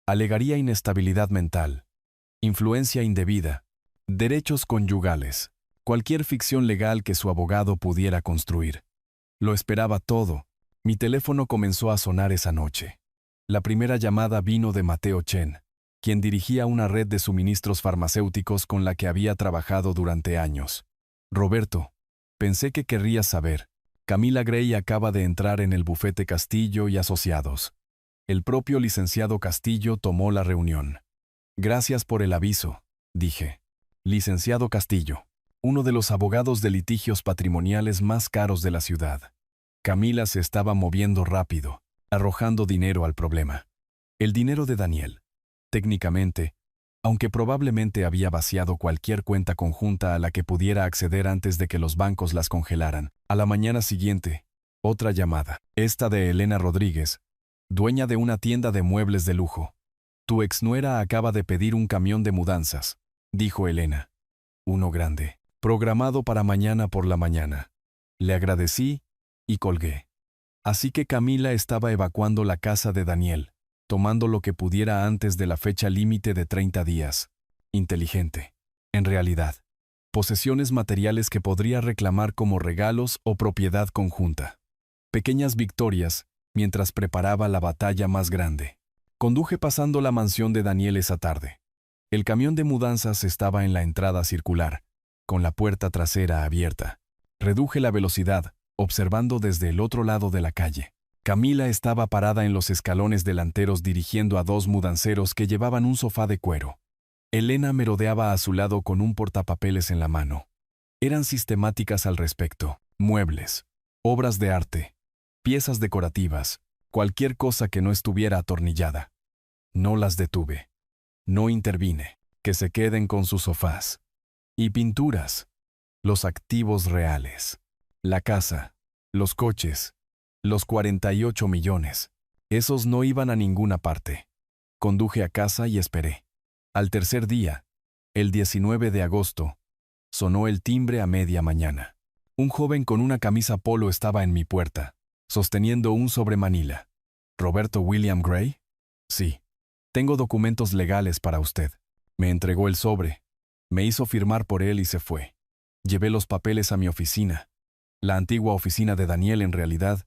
Alegaría inestabilidad mental, influencia indebida, derechos conyugales, cualquier ficción legal que su abogado pudiera construir. Lo esperaba todo. Mi teléfono comenzó a sonar esa noche. La primera llamada vino de Mateo Chen, quien dirigía una red de suministros farmacéuticos con la que había trabajado durante años. Roberto, pensé que querrías saber. Camila Gray acaba de entrar en el bufete Castillo y Asociados. El propio licenciado Castillo tomó la reunión. Gracias por el aviso, dije. Licenciado Castillo, uno de los abogados de litigios patrimoniales más caros de la ciudad. Camila se estaba moviendo rápido, arrojando dinero al problema. El dinero de Daniel. Técnicamente, aunque probablemente había vaciado cualquier cuenta conjunta a la que pudiera acceder antes de que los bancos las congelaran. A la mañana siguiente, otra llamada. Esta de Elena Rodríguez, dueña de una tienda de muebles de lujo. Tu exnuera acaba de pedir un camión de mudanzas, dijo Elena. Uno grande, programado para mañana por la mañana. Le agradecí y colgué. Así que Camila estaba evacuando la casa de Daniel, tomando lo que pudiera antes de la fecha límite de 30 días. Inteligente. En realidad, posesiones materiales que podría reclamar como regalos o propiedad conjunta. Pequeñas victorias, mientras preparaba la batalla más grande. Conduje pasando la mansión de Daniel esa tarde. El camión de mudanzas estaba en la entrada circular, con la puerta trasera abierta. Reduje la velocidad, observando desde el otro lado de la calle. Camila estaba parada en los escalones delanteros dirigiendo a dos mudanceros que llevaban un sofá de cuero. Elena merodeaba a su lado con un portapapeles en la mano. Eran sistemáticas al respecto. Muebles, obras de arte, piezas decorativas, cualquier cosa que no estuviera atornillada. No las detuve. No intervine. Que se queden con sus sofás. Y pinturas. Los activos reales. La casa. Los coches. Los 48 millones. Esos no iban a ninguna parte. Conduje a casa y esperé. Al tercer día, el 19 de agosto, sonó el timbre a media mañana. Un joven con una camisa polo estaba en mi puerta, sosteniendo un sobremanila. ¿Roberto William Gray? Sí. Tengo documentos legales para usted. Me entregó el sobre. Me hizo firmar por él y se fue. Llevé los papeles a mi oficina. La antigua oficina de Daniel en realidad,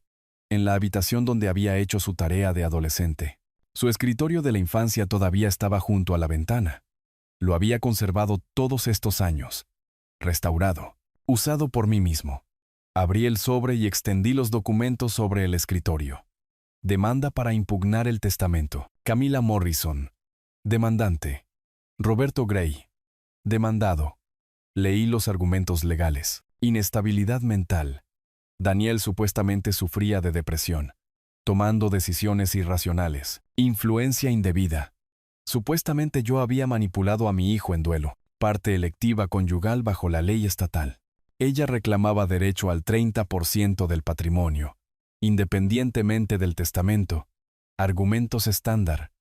en la habitación donde había hecho su tarea de adolescente. Su escritorio de la infancia todavía estaba junto a la ventana. Lo había conservado todos estos años. Restaurado. Usado por mí mismo. Abrí el sobre y extendí los documentos sobre el escritorio. Demanda para impugnar el testamento. Camila Morrison. Demandante. Roberto Gray. Demandado. Leí los argumentos legales. Inestabilidad mental. Daniel supuestamente sufría de depresión, tomando decisiones irracionales. Influencia indebida. Supuestamente yo había manipulado a mi hijo en duelo, parte electiva conyugal bajo la ley estatal. Ella reclamaba derecho al 30% del patrimonio, independientemente del testamento. Argumentos estándar.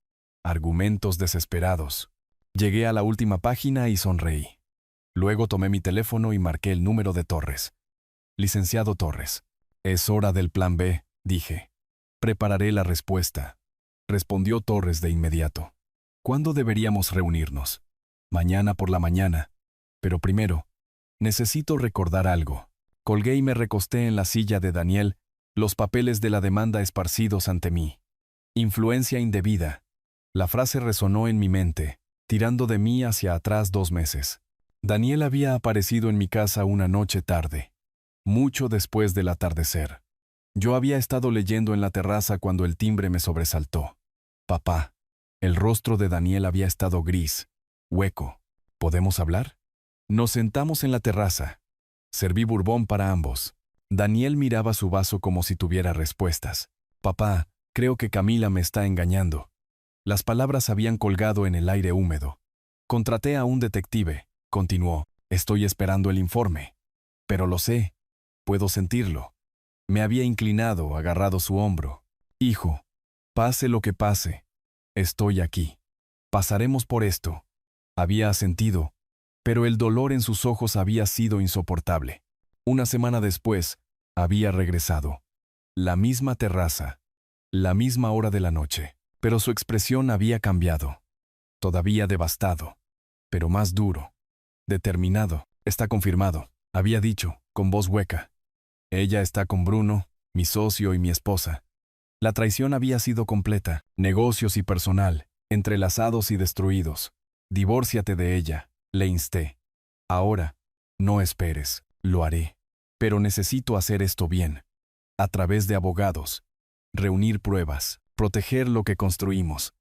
Argumentos desesperados. Llegué a la última página y sonreí. Luego tomé mi teléfono y marqué el número de Torres. Licenciado Torres. Es hora del plan B, dije. Prepararé la respuesta. Respondió Torres de inmediato. ¿Cuándo deberíamos reunirnos? Mañana por la mañana. Pero primero, necesito recordar algo. Colgué y me recosté en la silla de Daniel, los papeles de la demanda esparcidos ante mí. Influencia indebida. La frase resonó en mi mente, tirando de mí hacia atrás 2 meses. Daniel había aparecido en mi casa una noche tarde, mucho después del atardecer. Yo había estado leyendo en la terraza cuando el timbre me sobresaltó. Papá. El rostro de Daniel había estado gris, hueco. ¿Podemos hablar? Nos sentamos en la terraza. Serví bourbon para ambos. Daniel miraba su vaso como si tuviera respuestas. Papá, creo que Camila me está engañando. Las palabras habían colgado en el aire húmedo. Contraté a un detective, continuó. Estoy esperando el informe. Pero lo sé. Puedo sentirlo. Me había inclinado, agarrado su hombro. Hijo, pase lo que pase, estoy aquí. Pasaremos por esto. Había asentido, pero el dolor en sus ojos había sido insoportable. Una semana después, había regresado. La misma terraza, la misma hora de la noche, pero su expresión había cambiado. Todavía devastado, pero más duro. Determinado. Está confirmado, había dicho, con voz hueca. Ella está con Bruno, mi socio y mi esposa. La traición había sido completa, negocios y personal, entrelazados y destruidos. Divórciate de ella, le insté. Ahora, no esperes, lo haré. Pero necesito hacer esto bien. A través de abogados. Reunir pruebas, proteger lo que construimos.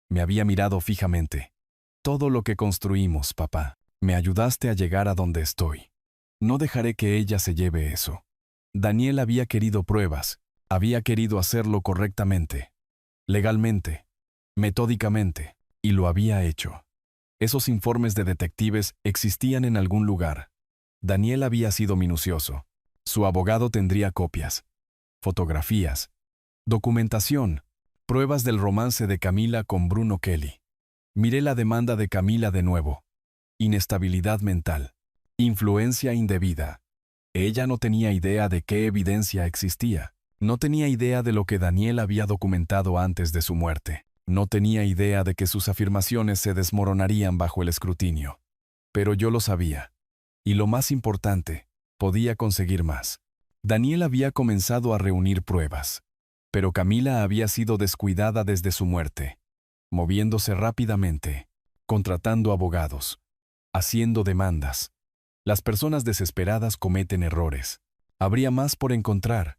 Me había mirado fijamente. Todo lo que construimos, papá. Me ayudaste a llegar a donde estoy. No dejaré que ella se lleve eso. Daniel había querido pruebas, había querido hacerlo correctamente, legalmente, metódicamente, y lo había hecho. Esos informes de detectives existían en algún lugar. Daniel había sido minucioso. Su abogado tendría copias, fotografías, documentación, pruebas del romance de Camila con Bruno Kelly. Miré la demanda de Camila de nuevo. Inestabilidad mental, influencia indebida. Ella no tenía idea de qué evidencia existía. No tenía idea de lo que Daniel había documentado antes de su muerte. No tenía idea de que sus afirmaciones se desmoronarían bajo el escrutinio. Pero yo lo sabía. Y lo más importante, podía conseguir más. Daniel había comenzado a reunir pruebas. Pero Camila había sido descuidada desde su muerte, moviéndose rápidamente, contratando abogados, haciendo demandas. Las personas desesperadas cometen errores. Habría más por encontrar,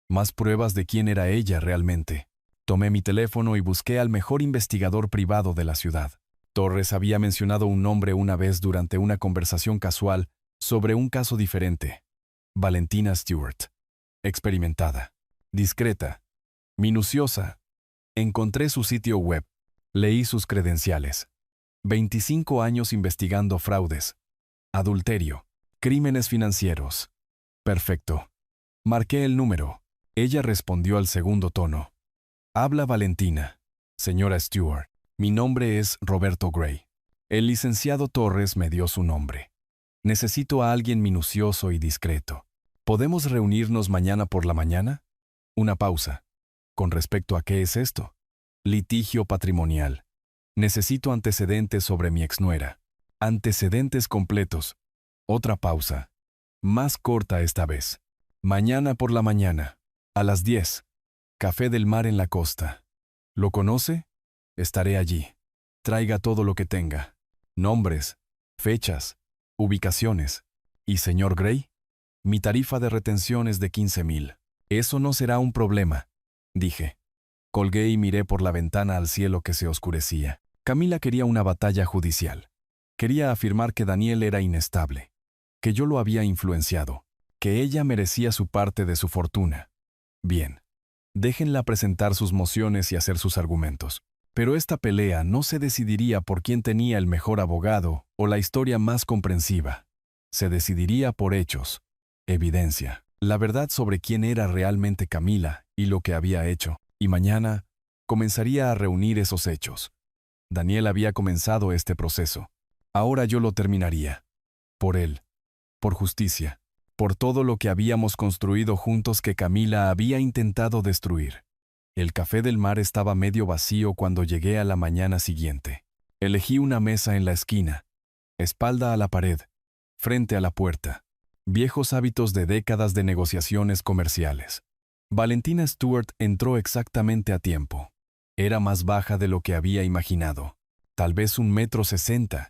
más pruebas de quién era ella realmente. Tomé mi teléfono y busqué al mejor investigador privado de la ciudad. Torres había mencionado un nombre una vez durante una conversación casual sobre un caso diferente. Valentina Stewart. Experimentada, discreta, minuciosa. Encontré su sitio web. Leí sus credenciales. 25 años investigando fraudes, adulterio, crímenes financieros. Perfecto. Marqué el número. Ella respondió al segundo tono. Habla Valentina. Señora Stewart, mi nombre es Roberto Gray. El licenciado Torres me dio su nombre. Necesito a alguien minucioso y discreto. ¿Podemos reunirnos mañana por la mañana? Una pausa. ¿Con respecto a qué es esto? Litigio patrimonial. Necesito antecedentes sobre mi exnuera. Antecedentes completos. Otra pausa. Más corta esta vez. Mañana por la mañana. A las 10. Café del Mar en la costa. ¿Lo conoce? Estaré allí. Traiga todo lo que tenga. Nombres, fechas, ubicaciones. ¿Y señor Gray? Mi tarifa de retención es de 15,000. Eso no será un problema, dije. Colgué y miré por la ventana al cielo que se oscurecía. Camila quería una batalla judicial. Quería afirmar que Daniel era inestable, que yo lo había influenciado, que ella merecía su parte de su fortuna. Bien, déjenla presentar sus mociones y hacer sus argumentos. Pero esta pelea no se decidiría por quién tenía el mejor abogado o la historia más comprensiva. Se decidiría por hechos, evidencia, la verdad sobre quién era realmente Camila y lo que había hecho. Y mañana comenzaría a reunir esos hechos. Daniel había comenzado este proceso. Ahora yo lo terminaría. Por él, por justicia, por todo lo que habíamos construido juntos que Camila había intentado destruir. El Café del Mar estaba medio vacío cuando llegué a la mañana siguiente. Elegí una mesa en la esquina, espalda a la pared, frente a la puerta. Viejos hábitos de décadas de negociaciones comerciales. Valentina Stewart entró exactamente a tiempo. Era más baja de lo que había imaginado. Tal vez 1,60 m.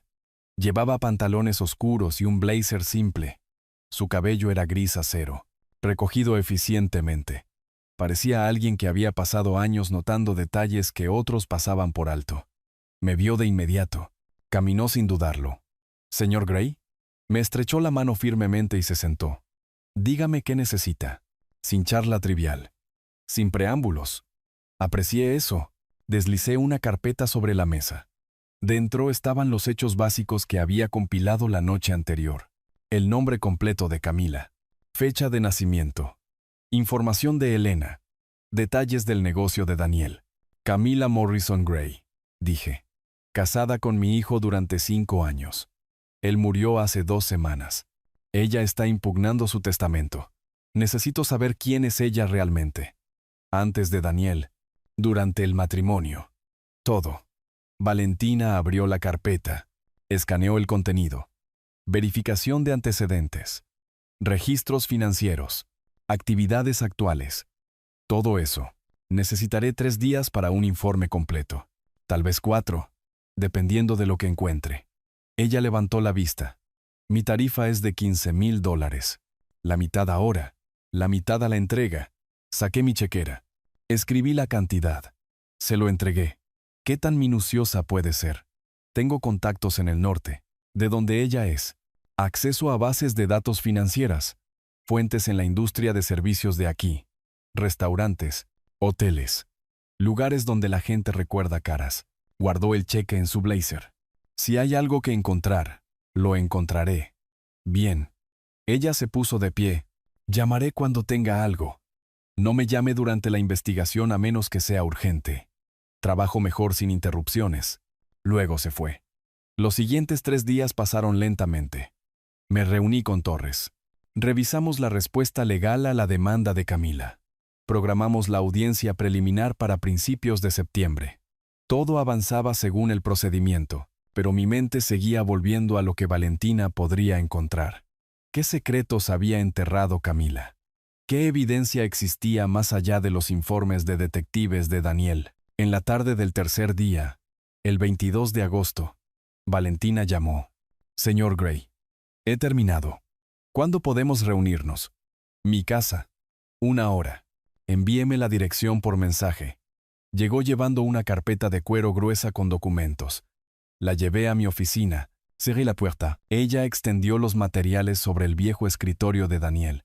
Llevaba pantalones oscuros y un blazer simple. Su cabello era gris acero, recogido eficientemente. Parecía alguien que había pasado años notando detalles que otros pasaban por alto. Me vio de inmediato. Caminó sin dudarlo. «¿Señor Gray?» Me estrechó la mano firmemente y se sentó. «Dígame qué necesita». Sin charla trivial. Sin preámbulos. Aprecié eso. Deslicé una carpeta sobre la mesa. Dentro estaban los hechos básicos que había compilado la noche anterior. El nombre completo de Camila. Fecha de nacimiento. Información de Elena. Detalles del negocio de Daniel. Camila Morrison Gray, dije. Casada con mi hijo durante 5 años. Él murió hace 2 semanas. Ella está impugnando su testamento. Necesito saber quién es ella realmente. Antes de Daniel. Durante el matrimonio. Todo. Valentina abrió la carpeta. Escaneó el contenido. Verificación de antecedentes. Registros financieros. Actividades actuales. Todo eso. Necesitaré 3 días para un informe completo. tal vez 4, dependiendo de lo que encuentre. Ella levantó la vista. Mi tarifa es de $15,000. La mitad ahora, la mitad a la entrega. Saqué mi chequera. Escribí la cantidad. Se lo entregué. ¿Qué tan minuciosa puede ser? Tengo contactos en el norte, de donde ella es. Acceso a bases de datos financieras. Fuentes en la industria de servicios de aquí. Restaurantes, hoteles. Lugares donde la gente recuerda caras. Guardó el cheque en su blazer. Si hay algo que encontrar, lo encontraré. Bien. Ella se puso de pie. Llamaré cuando tenga algo. No me llame durante la investigación a menos que sea urgente. Trabajo mejor sin interrupciones. Luego se fue. Los siguientes 3 días pasaron lentamente. Me reuní con Torres. Revisamos la respuesta legal a la demanda de Camila. Programamos la audiencia preliminar para principios de septiembre. Todo avanzaba según el procedimiento, pero mi mente seguía volviendo a lo que Valentina podría encontrar. ¿Qué secretos había enterrado Camila? ¿Qué evidencia existía más allá de los informes de detectives de Daniel? En la tarde del tercer día, el 22 de agosto, Valentina llamó. Señor Gray, he terminado. ¿Cuándo podemos reunirnos? Mi casa. 1 hora. Envíeme la dirección por mensaje. Llegó llevando una carpeta de cuero gruesa con documentos. La llevé a mi oficina. Cerré la puerta. Ella extendió los materiales sobre el viejo escritorio de Daniel.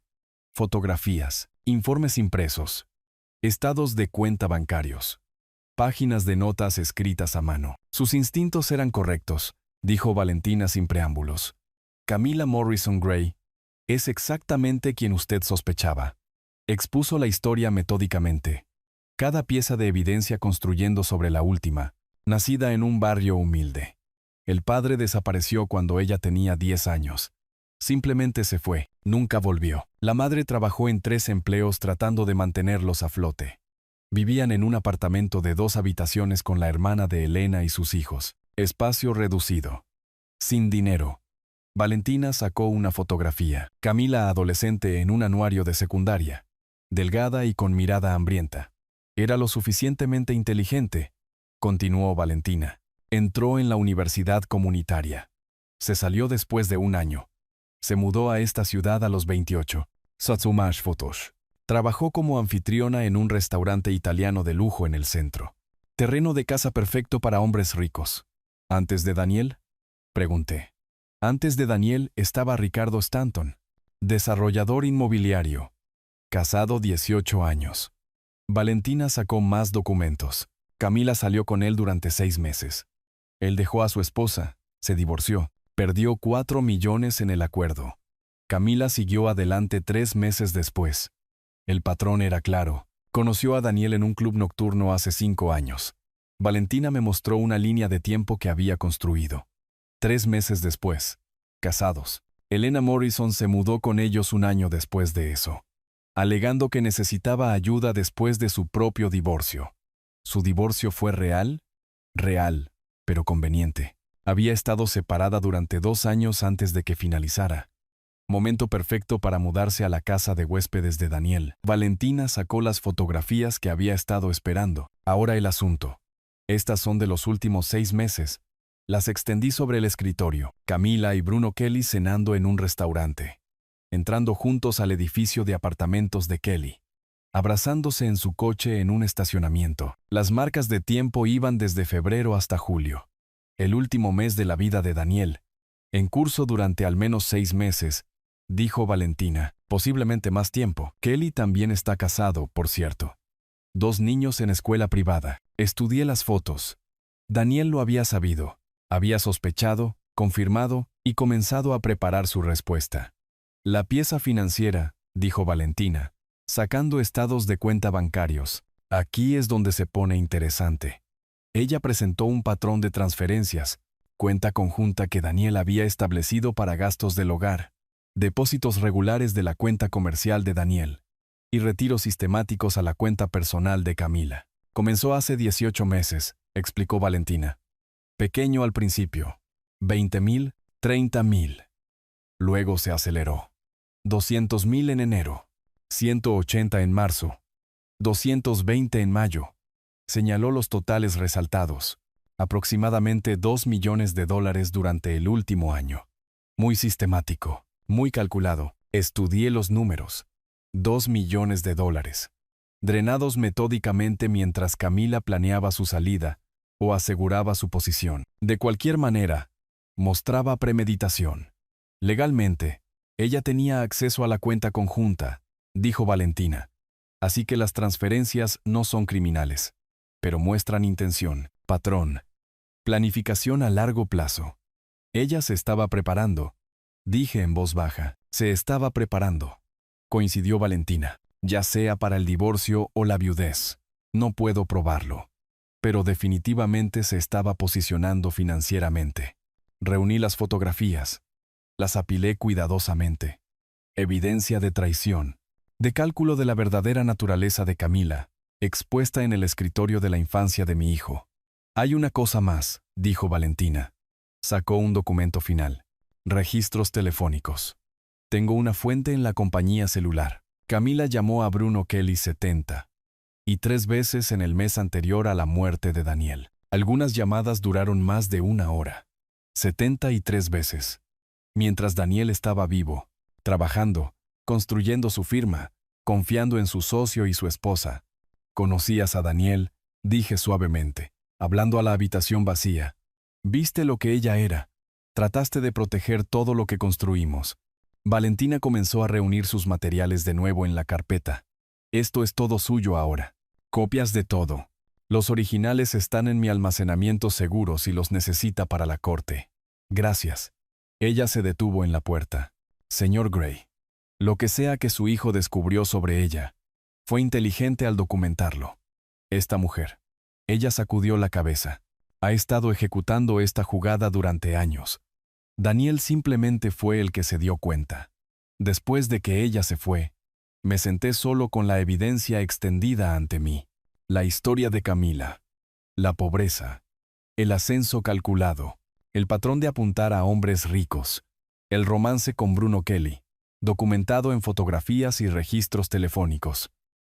Fotografías, informes impresos, estados de cuenta bancarios, páginas de notas escritas a mano. Sus instintos eran correctos, dijo Valentina sin preámbulos. Camila Morrison Gray es exactamente quien usted sospechaba. Expuso la historia metódicamente. Cada pieza de evidencia construyendo sobre la última, nacida en un barrio humilde. El padre desapareció cuando ella tenía 10 años. Simplemente se fue, nunca volvió. La madre trabajó en 3 empleos tratando de mantenerlos a flote. Vivían en un apartamento de 2 habitaciones con la hermana de Elena y sus hijos. Espacio reducido. Sin dinero. Valentina sacó una fotografía. Camila adolescente en un anuario de secundaria. Delgada y con mirada hambrienta. Era lo suficientemente inteligente, continuó Valentina. Entró en la universidad comunitaria. Se salió después de 1 año. Se mudó a esta ciudad a los 28. Satsumash Fotos. Trabajó como anfitriona en un restaurante italiano de lujo en el centro. Terreno de casa perfecto para hombres ricos. ¿Antes de Daniel? Pregunté. Antes de Daniel estaba Ricardo Stanton, desarrollador inmobiliario. Casado 18 años. Valentina sacó más documentos. Camila salió con él durante 6 meses. Él dejó a su esposa, se divorció. Perdió 4 millones en el acuerdo. Camila siguió adelante 3 meses después. El patrón era claro. Conoció a Daniel en un club nocturno hace 5 años. Valentina me mostró una línea de tiempo que había construido. 3 meses después, casados. Elena Morrison se mudó con ellos 1 año después de eso, alegando que necesitaba ayuda después de su propio divorcio. ¿Su divorcio fue real? Real, pero conveniente. Había estado separada durante 2 años antes de que finalizara. Momento perfecto para mudarse a la casa de huéspedes de Daniel. Valentina sacó las fotografías que había estado esperando. Ahora el asunto. Estas son de los últimos 6 meses. Las extendí sobre el escritorio. Camila y Bruno Kelly cenando en un restaurante. Entrando juntos al edificio de apartamentos de Kelly. Abrazándose en su coche en un estacionamiento. Las marcas de tiempo iban desde febrero hasta julio. El último mes de la vida de Daniel. En curso durante al menos 6 meses, dijo Valentina, posiblemente más tiempo. Kelly también está casado, por cierto. 2 niños en escuela privada. Estudié las fotos. Daniel lo había sabido. Había sospechado, confirmado y comenzado a preparar su respuesta. La pieza financiera, dijo Valentina, sacando estados de cuenta bancarios. Aquí es donde se pone interesante. Ella presentó un patrón de transferencias, cuenta conjunta que Daniel había establecido para gastos del hogar, depósitos regulares de la cuenta comercial de Daniel y retiros sistemáticos a la cuenta personal de Camila. Comenzó hace 18 meses, explicó Valentina. Pequeño al principio, 20,000, 30,000. Luego se aceleró. 200,000 en enero, 180 en marzo, 220 en mayo. Señaló los totales resaltados. Aproximadamente $2 millones durante el último año. Muy sistemático, muy calculado. Estudié los números. $2 millones. Drenados metódicamente mientras Camila planeaba su salida o aseguraba su posición. De cualquier manera, mostraba premeditación. Legalmente, ella tenía acceso a la cuenta conjunta, dijo Valentina. Así que las transferencias no son criminales, pero muestran intención, patrón. Planificación a largo plazo. Ella se estaba preparando. Dije en voz baja, se estaba preparando. Coincidió Valentina, ya sea para el divorcio o la viudez. No puedo probarlo. Pero definitivamente se estaba posicionando financieramente. Reuní las fotografías. Las apilé cuidadosamente. Evidencia de traición. De cálculo de la verdadera naturaleza de Camila, expuesta en el escritorio de la infancia de mi hijo. Hay una cosa más, dijo Valentina. Sacó un documento final. Registros telefónicos. Tengo una fuente en la compañía celular. Camila llamó a Bruno Kelly 70. Y 3 veces en el mes anterior a la muerte de Daniel. Algunas llamadas duraron más de 1 hora. 73 veces. Mientras Daniel estaba vivo, trabajando, construyendo su firma, confiando en su socio y su esposa. ¿Conocías a Daniel?, dije suavemente, hablando a la habitación vacía. Viste lo que ella era. Trataste de proteger todo lo que construimos. Valentina comenzó a reunir sus materiales de nuevo en la carpeta. Esto es todo suyo ahora. Copias de todo. Los originales están en mi almacenamiento seguro si los necesita para la corte. Gracias. Ella se detuvo en la puerta. Señor Gray. Lo que sea que su hijo descubrió sobre ella, fue inteligente al documentarlo. Esta mujer. Ella sacudió la cabeza. Ha estado ejecutando esta jugada durante años. Daniel simplemente fue el que se dio cuenta. Después de que ella se fue, me senté solo con la evidencia extendida ante mí. La historia de Camila. La pobreza. El ascenso calculado. El patrón de apuntar a hombres ricos. El romance con Bruno Kelly. Documentado en fotografías y registros telefónicos.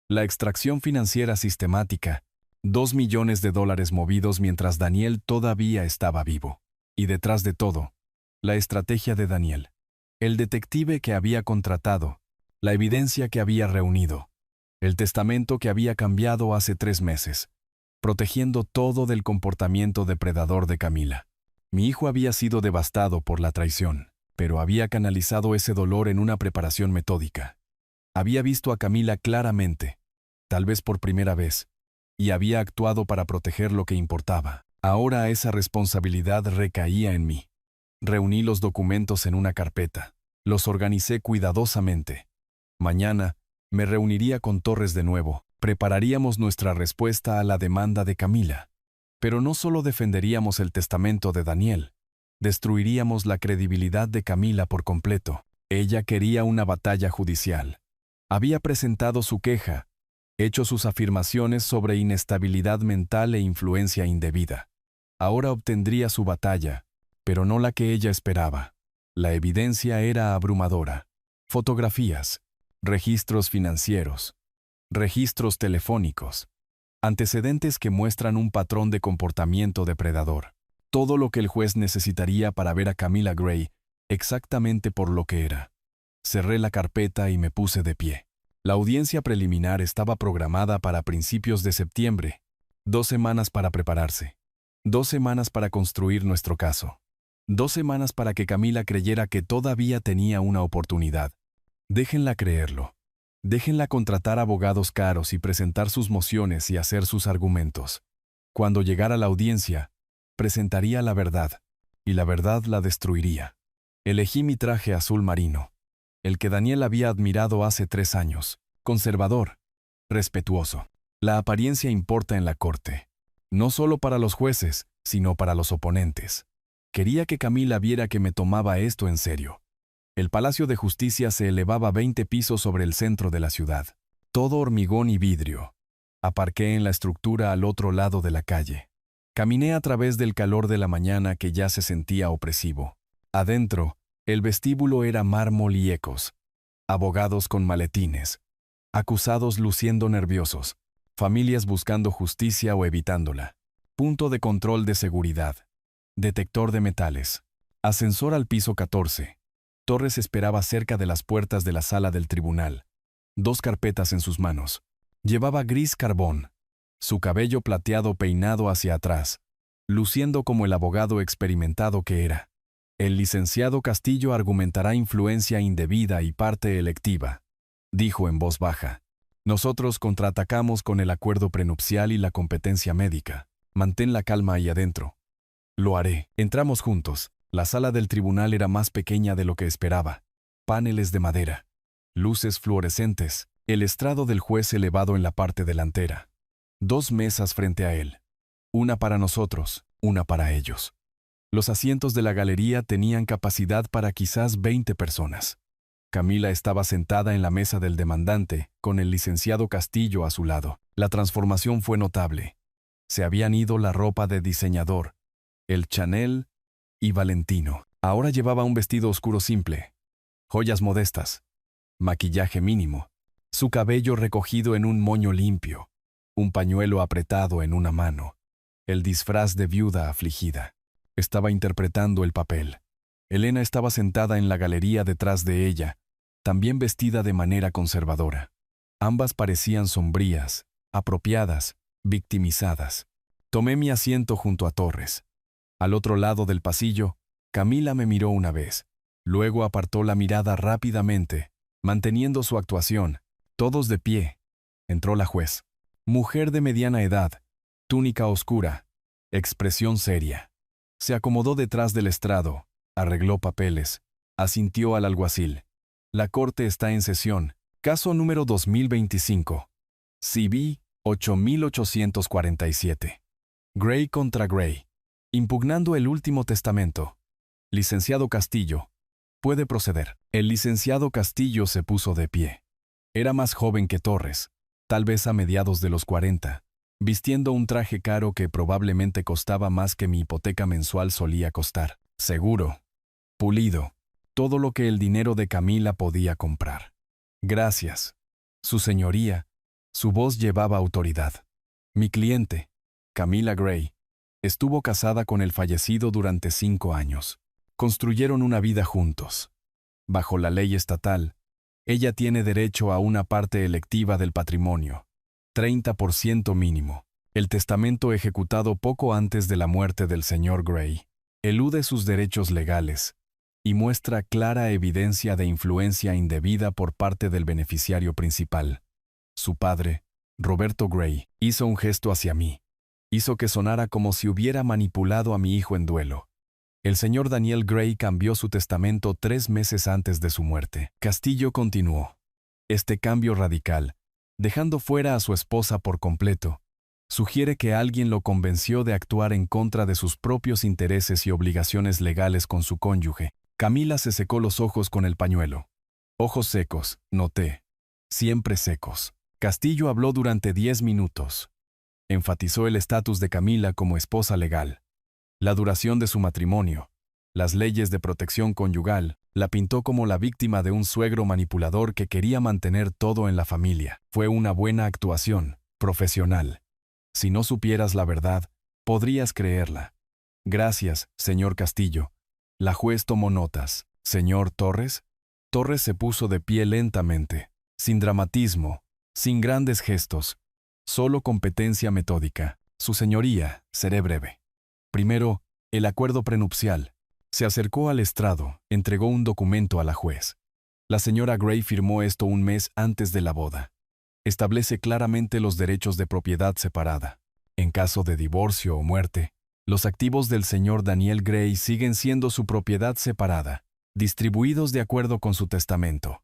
La extracción financiera sistemática. $2 millones movidos mientras Daniel todavía estaba vivo. Y detrás de todo, la estrategia de Daniel. El detective que había contratado. La evidencia que había reunido. El testamento que había cambiado hace 3 meses. Protegiendo todo del comportamiento depredador de Camila. Mi hijo había sido devastado por la traición, pero había canalizado ese dolor en una preparación metódica. Había visto a Camila claramente, tal vez por primera vez, y había actuado para proteger lo que importaba. Ahora esa responsabilidad recaía en mí. Reuní los documentos en una carpeta. Los organicé cuidadosamente. Mañana, me reuniría con Torres de nuevo. Prepararíamos nuestra respuesta a la demanda de Camila. Pero no solo defenderíamos el testamento de Daniel, destruiríamos la credibilidad de Camila por completo. Ella quería una batalla judicial. Había presentado su queja, hecho sus afirmaciones sobre inestabilidad mental e influencia indebida. Ahora obtendría su batalla, pero no la que ella esperaba. La evidencia era abrumadora. Fotografías, registros financieros, registros telefónicos, antecedentes que muestran un patrón de comportamiento depredador. Todo lo que el juez necesitaría para ver a Camila Gray exactamente por lo que era. Cerré la carpeta y me puse de pie. La audiencia preliminar estaba programada para principios de septiembre. 2 semanas para prepararse. 2 semanas para construir nuestro caso. 2 semanas para que Camila creyera que todavía tenía una oportunidad. Déjenla creerlo. Déjenla contratar abogados caros y presentar sus mociones y hacer sus argumentos. Cuando llegara la audiencia, presentaría la verdad, y la verdad la destruiría. Elegí mi traje azul marino, el que Daniel había admirado hace 3 años, conservador, respetuoso. La apariencia importa en la corte, no solo para los jueces, sino para los oponentes. Quería que Camila viera que me tomaba esto en serio. El Palacio de Justicia se elevaba 20 pisos sobre el centro de la ciudad. Todo hormigón y vidrio. Aparqué en la estructura al otro lado de la calle. Caminé a través del calor de la mañana que ya se sentía opresivo. Adentro, el vestíbulo era mármol y ecos. Abogados con maletines. Acusados luciendo nerviosos. Familias buscando justicia o evitándola. Punto de control de seguridad. Detector de metales. Ascensor al piso 14. Torres esperaba cerca de las puertas de la sala del tribunal. 2 carpetas en sus manos. Llevaba gris carbón. Su cabello plateado peinado hacia atrás, luciendo como el abogado experimentado que era. El licenciado Castillo argumentará influencia indebida y parte electiva, dijo en voz baja. Nosotros contraatacamos con el acuerdo prenupcial y la competencia médica. Mantén la calma ahí adentro. Lo haré. Entramos juntos. La sala del tribunal era más pequeña de lo que esperaba. Paneles de madera. Luces fluorescentes. El estrado del juez elevado en la parte delantera. 2 mesas frente a él. Una para nosotros, una para ellos. Los asientos de la galería tenían capacidad para quizás 20 personas. Camila estaba sentada en la mesa del demandante, con el licenciado Castillo a su lado. La transformación fue notable. Se habían ido la ropa de diseñador, el Chanel y Valentino. Ahora llevaba un vestido oscuro simple, joyas modestas, maquillaje mínimo, su cabello recogido en un moño limpio, un pañuelo apretado en una mano, el disfraz de viuda afligida. Estaba interpretando el papel. Elena estaba sentada en la galería detrás de ella, también vestida de manera conservadora. Ambas parecían sombrías, apropiadas, victimizadas. Tomé mi asiento junto a Torres. Al otro lado del pasillo, Camila me miró una vez. Luego apartó la mirada rápidamente, manteniendo su actuación. Todos de pie. Entró la juez. Mujer de mediana edad, túnica oscura, expresión seria. Se acomodó detrás del estrado, arregló papeles, asintió al alguacil. La corte está en sesión. Caso número 2025. CB 8847. Gray contra Gray. Impugnando el último testamento. Licenciado Castillo. Puede proceder. El licenciado Castillo se puso de pie. Era más joven que Torres, tal vez a mediados de los 40. Vistiendo un traje caro que probablemente costaba más que mi hipoteca mensual solía costar. Seguro. Pulido. Todo lo que el dinero de Camila podía comprar. Gracias. Su señoría. Su voz llevaba autoridad. Mi cliente, Camila Gray, estuvo casada con el fallecido durante 5 años. Construyeron una vida juntos. Bajo la ley estatal, ella tiene derecho a una parte electiva del patrimonio. 30% mínimo. El testamento ejecutado poco antes de la muerte del señor Gray elude sus derechos legales y muestra clara evidencia de influencia indebida por parte del beneficiario principal. Su padre, Roberto Gray, hizo un gesto hacia mí. Hizo que sonara como si hubiera manipulado a mi hijo en duelo. El señor Daniel Gray cambió su testamento 3 meses antes de su muerte. Castillo continuó. Este cambio radical, dejando fuera a su esposa por completo, sugiere que alguien lo convenció de actuar en contra de sus propios intereses y obligaciones legales con su cónyuge. Camila se secó los ojos con el pañuelo. Ojos secos, noté. Siempre secos. Castillo habló durante 10 minutos. Enfatizó el estatus de Camila como esposa legal, la duración de su matrimonio, las leyes de protección conyugal. La pintó como la víctima de un suegro manipulador que quería mantener todo en la familia. Fue una buena actuación, profesional. Si no supieras la verdad, podrías creerla. Gracias, señor Castillo. La juez tomó notas. Señor Torres. Torres se puso de pie lentamente, sin dramatismo, sin grandes gestos, solo competencia metódica. Su señoría, seré breve. Primero, el acuerdo prenupcial. Se acercó al estrado, entregó un documento a la juez. La señora Gray firmó esto un mes antes de la boda. Establece claramente los derechos de propiedad separada. En caso de divorcio o muerte, los activos del señor Daniel Gray siguen siendo su propiedad separada, distribuidos de acuerdo con su testamento.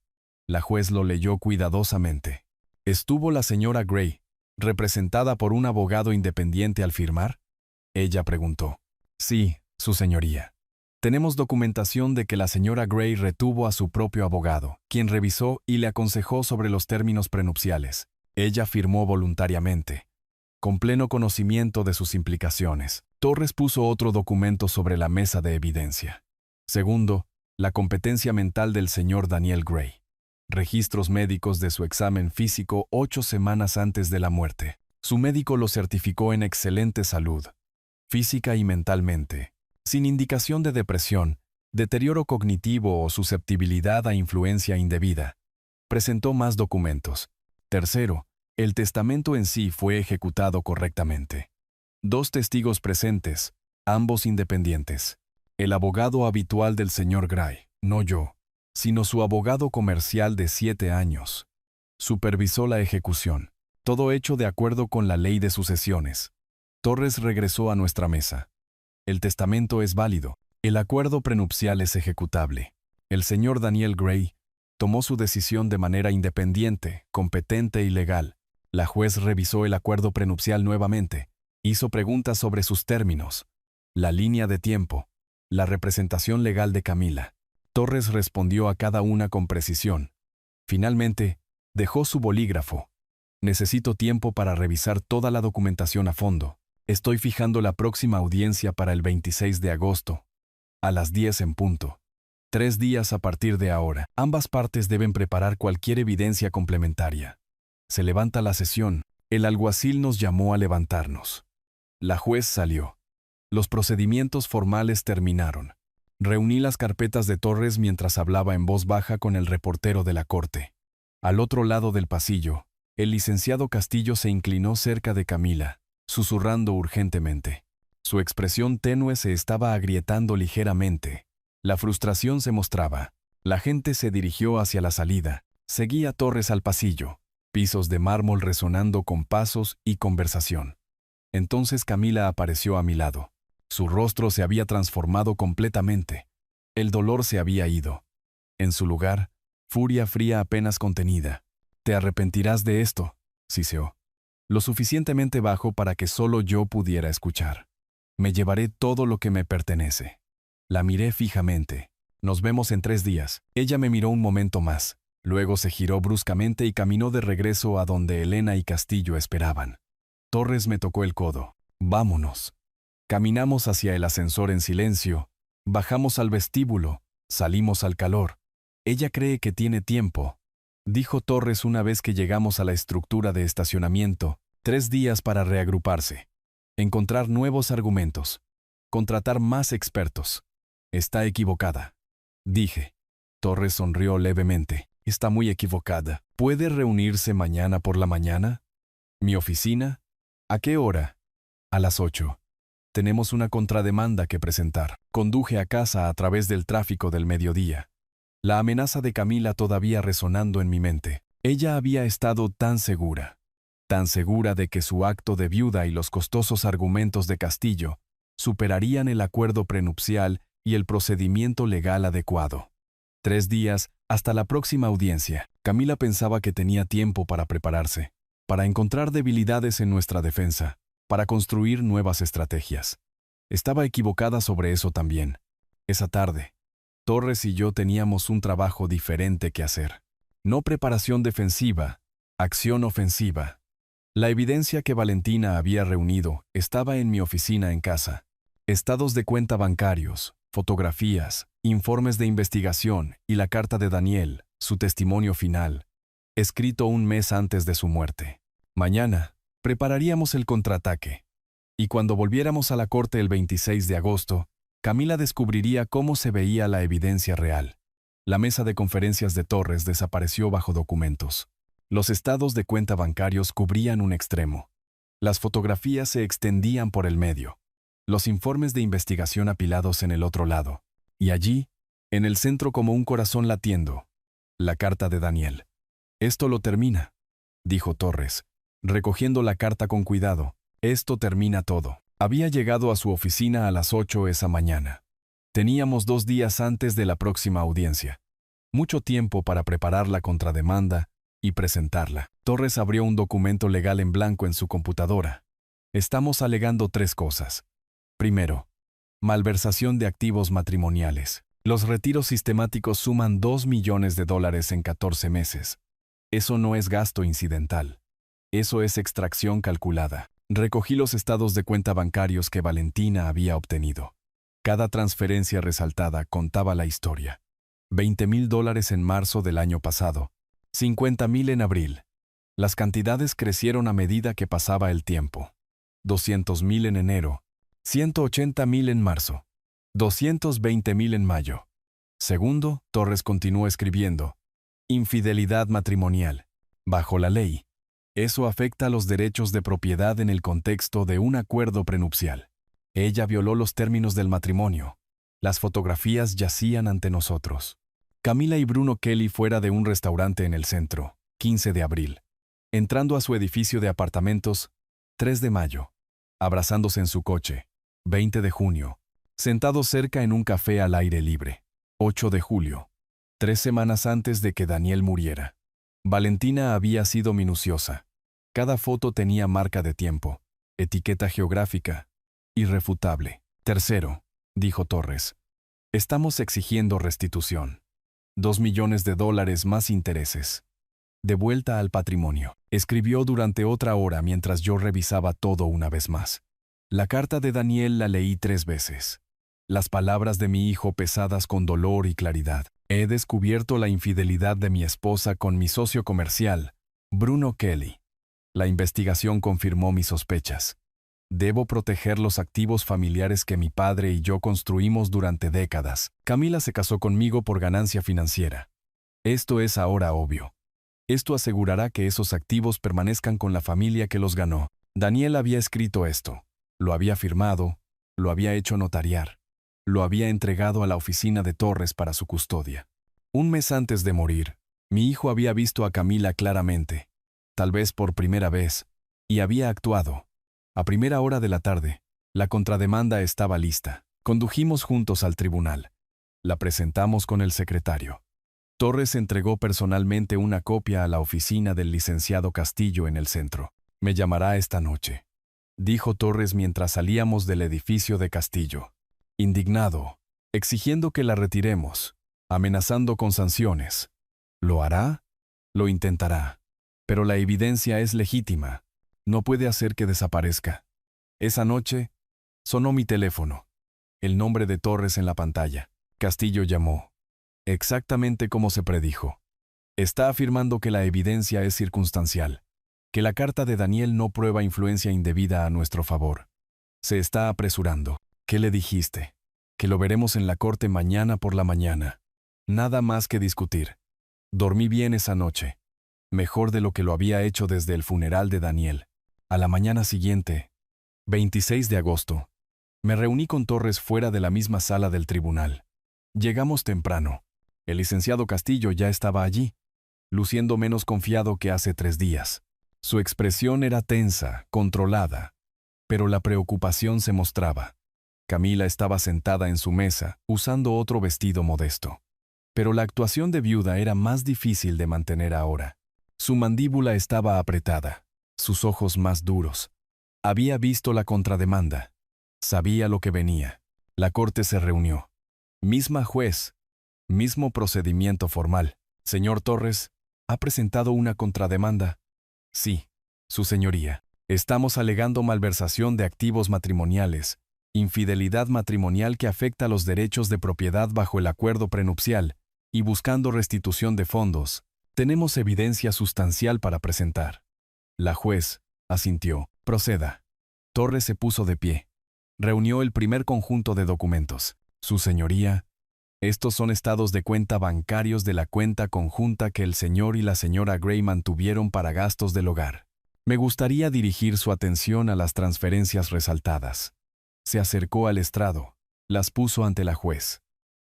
La juez lo leyó cuidadosamente. ¿Estuvo la señora Gray, representada por un abogado independiente al firmar? Ella preguntó. Sí, su señoría. Tenemos documentación de que la señora Gray retuvo a su propio abogado, quien revisó y le aconsejó sobre los términos prenupciales. Ella firmó voluntariamente, con pleno conocimiento de sus implicaciones. Torres puso otro documento sobre la mesa de evidencia. Segundo, la competencia mental del señor Daniel Gray. Registros médicos de su examen físico 8 semanas antes de la muerte. Su médico lo certificó en excelente salud. física y mentalmente, sin indicación de depresión, deterioro cognitivo o susceptibilidad a influencia indebida. Presentó más documentos. Tercero, el testamento en sí fue ejecutado correctamente. 2 testigos presentes, ambos independientes. El abogado habitual del señor Gray, no yo, sino su abogado comercial de 7 años. Supervisó la ejecución. Todo hecho de acuerdo con la ley de sucesiones. Torres regresó a nuestra mesa. El testamento es válido. El acuerdo prenupcial es ejecutable. El señor Daniel Gray tomó su decisión de manera independiente, competente y legal. La juez revisó el acuerdo prenupcial nuevamente. Hizo preguntas sobre sus términos, la línea de tiempo, la representación legal de Camila. Torres respondió a cada una con precisión. Finalmente, dejó su bolígrafo. Necesito tiempo para revisar toda la documentación a fondo. Estoy fijando la próxima audiencia para el 26 de agosto, a las 10 en punto. 3 días a partir de ahora. Ambas partes deben preparar cualquier evidencia complementaria. Se levanta la sesión. El alguacil nos llamó a levantarnos. La juez salió. Los procedimientos formales terminaron. Reuní las carpetas de Torres mientras hablaba en voz baja con el reportero de la corte. Al otro lado del pasillo, el licenciado Castillo se inclinó cerca de Camila, susurrando urgentemente. Su expresión tenue se estaba agrietando ligeramente. La frustración se mostraba. La gente se dirigió hacia la salida. Seguía Torres al pasillo, pisos de mármol resonando con pasos y conversación. Entonces Camila apareció a mi lado. Su rostro se había transformado completamente. El dolor se había ido. En su lugar, furia fría apenas contenida. «Te arrepentirás de esto», siseó. Lo suficientemente bajo para que solo yo pudiera escuchar. «Me llevaré todo lo que me pertenece». La miré fijamente. «Nos vemos en 3 días». Ella me miró un momento más. Luego se giró bruscamente y caminó de regreso a donde Elena y Castillo esperaban. Torres me tocó el codo. «Vámonos». Caminamos hacia el ascensor en silencio. Bajamos al vestíbulo. Salimos al calor. «Ella cree que tiene tiempo», dijo Torres una vez que llegamos a la estructura de estacionamiento. 3 días para reagruparse. Encontrar nuevos argumentos. Contratar más expertos. «Está equivocada», dije. Torres sonrió levemente. «Está muy equivocada. ¿Puede reunirse mañana por la mañana? ¿Mi oficina? ¿A qué hora?» «A las 8. Tenemos una contrademanda que presentar». Conduje a casa a través del tráfico del mediodía. La amenaza de Camila todavía resonando en mi mente. Ella había estado tan segura de que su acto de viuda y los costosos argumentos de Castillo superarían el acuerdo prenupcial y el procedimiento legal adecuado. 3 días hasta la próxima audiencia. Camila pensaba que tenía tiempo para prepararse, para encontrar debilidades en nuestra defensa, para construir nuevas estrategias. Estaba equivocada sobre eso también. Esa tarde, Torres y yo teníamos un trabajo diferente que hacer. No preparación defensiva, acción ofensiva. La evidencia que Valentina había reunido estaba en mi oficina en casa. Estados de cuenta bancarios, fotografías, informes de investigación y la carta de Daniel, su testimonio final, escrito un mes antes de su muerte. Mañana, prepararíamos el contraataque. Y cuando volviéramos a la corte el 26 de agosto, Camila descubriría cómo se veía la evidencia real. La mesa de conferencias de Torres desapareció bajo documentos. Los estados de cuenta bancarios cubrían un extremo. Las fotografías se extendían por el medio. Los informes de investigación apilados en el otro lado. Y allí, en el centro como un corazón latiendo, la carta de Daniel. «Esto lo termina», dijo Torres, recogiendo la carta con cuidado. «Esto termina todo». Había llegado a su oficina a las 8 esa mañana. Teníamos 2 días antes de la próxima audiencia. Mucho tiempo para preparar la contrademanda y presentarla. Torres abrió un documento legal en blanco en su computadora. Estamos alegando 3 cosas. Primero, malversación de activos matrimoniales. Los retiros sistemáticos suman $2 millones en 14 meses. Eso no es gasto incidental. Eso es extracción calculada. Recogí los estados de cuenta bancarios que Valentina había obtenido. Cada transferencia resaltada contaba la historia. $20,000 en marzo del año pasado, $50,000 en abril. Las cantidades crecieron a medida que pasaba el tiempo. $200,000 en enero, 180,000 en marzo. 220,000 en mayo. Segundo, Torres continuó escribiendo. Infidelidad matrimonial. Bajo la ley. Eso afecta a los derechos de propiedad en el contexto de un acuerdo prenupcial. Ella violó los términos del matrimonio. Las fotografías yacían ante nosotros. Camila y Bruno Kelly fuera de un restaurante en el centro, 15 de abril. Entrando a su edificio de apartamentos, 3 de mayo. Abrazándose en su coche, 20 de junio. Sentados cerca en un café al aire libre, 8 de julio. 3 semanas antes de que Daniel muriera. Valentina había sido minuciosa. Cada foto tenía marca de tiempo, etiqueta geográfica, irrefutable. Tercero, dijo Torres. Estamos exigiendo restitución. $2 millones más intereses. De vuelta al patrimonio. Escribió durante otra hora mientras yo revisaba todo una vez más. La carta de Daniel la leí 3 veces. Las palabras de mi hijo pesadas con dolor y claridad. He descubierto la infidelidad de mi esposa con mi socio comercial, Bruno Kelly. La investigación confirmó mis sospechas. Debo proteger los activos familiares que mi padre y yo construimos durante décadas. Camila se casó conmigo por ganancia financiera. Esto es ahora obvio. Esto asegurará que esos activos permanezcan con la familia que los ganó. Daniel había escrito esto. Lo había firmado, lo había hecho notariar. Lo había entregado a la oficina de Torres para su custodia. Un mes antes de morir, mi hijo había visto a Camila claramente, tal vez por primera vez, y había actuado. A primera hora de la tarde, la contrademanda estaba lista. Condujimos juntos al tribunal. La presentamos con el secretario. Torres entregó personalmente una copia a la oficina del licenciado Castillo en el centro. Me llamará esta noche, dijo Torres mientras salíamos del edificio de Castillo. Indignado, exigiendo que la retiremos, amenazando con sanciones. ¿Lo hará? Lo intentará. Pero la evidencia es legítima. No puede hacer que desaparezca. Esa noche, sonó mi teléfono. El nombre de Torres en la pantalla. Castillo llamó. Exactamente como se predijo. Está afirmando que la evidencia es circunstancial, que la carta de Daniel no prueba influencia indebida a nuestro favor. Se está apresurando. ¿Qué le dijiste? Que lo veremos en la corte mañana por la mañana. Nada más que discutir. Dormí bien esa noche. Mejor de lo que lo había hecho desde el funeral de Daniel. A la mañana siguiente, 26 de agosto, me reuní con Torres fuera de la misma sala del tribunal. Llegamos temprano. El licenciado Castillo ya estaba allí, luciendo menos confiado que hace 3 días. Su expresión era tensa, controlada, pero la preocupación se mostraba. Camila estaba sentada en su mesa, usando otro vestido modesto. Pero la actuación de viuda era más difícil de mantener ahora. Su mandíbula estaba apretada, sus ojos más duros. Había visto la contrademanda. Sabía lo que venía. La corte se reunió. Misma juez. Mismo procedimiento formal. Señor Torres, ¿ha presentado una contrademanda? Sí, su señoría. Estamos alegando malversación de activos matrimoniales, infidelidad matrimonial que afecta los derechos de propiedad bajo el acuerdo prenupcial, y buscando restitución de fondos. Tenemos evidencia sustancial para presentar. La juez asintió. Proceda. Torres se puso de pie. Reunió el primer conjunto de documentos. Su señoría, estos son estados de cuenta bancarios de la cuenta conjunta que el señor y la señora Gray mantuvieron para gastos del hogar. Me gustaría dirigir su atención a las transferencias resaltadas. Se acercó al estrado, las puso ante la juez.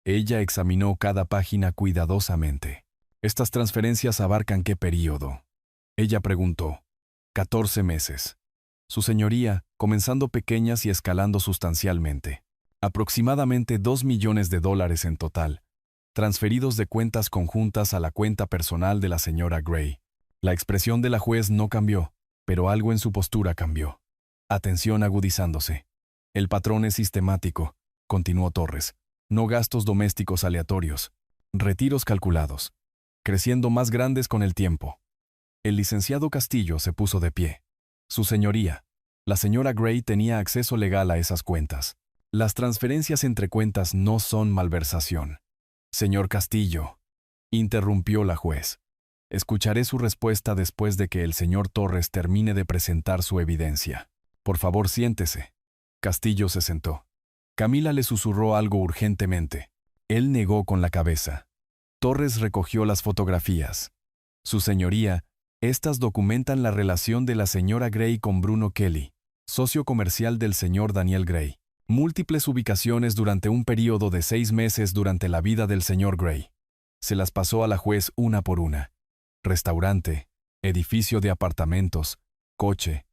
Ella examinó cada página cuidadosamente. ¿Estas transferencias abarcan qué período? Ella preguntó. 14 meses. Su señoría, comenzando pequeñas y escalando sustancialmente. Aproximadamente $2 millones en total, transferidos de cuentas conjuntas a la cuenta personal de la señora Gray. La expresión de la juez no cambió, pero algo en su postura cambió. Atención agudizándose. El patrón es sistemático, continuó Torres. No gastos domésticos aleatorios. Retiros calculados. Creciendo más grandes con el tiempo. El licenciado Castillo se puso de pie. Su señoría, la señora Gray tenía acceso legal a esas cuentas. Las transferencias entre cuentas no son malversación. Señor Castillo, interrumpió la juez. Escucharé su respuesta después de que el señor Torres termine de presentar su evidencia. Por favor, siéntese. Castillo se sentó. Camila le susurró algo urgentemente. Él negó con la cabeza. Torres recogió las fotografías. Su señoría, estas documentan la relación de la señora Gray con Bruno Kelly, socio comercial del señor Daniel Gray. Múltiples ubicaciones durante un período de 6 meses durante la vida del señor Gray. Se las pasó a la juez una por una. Restaurante, edificio de apartamentos, coche,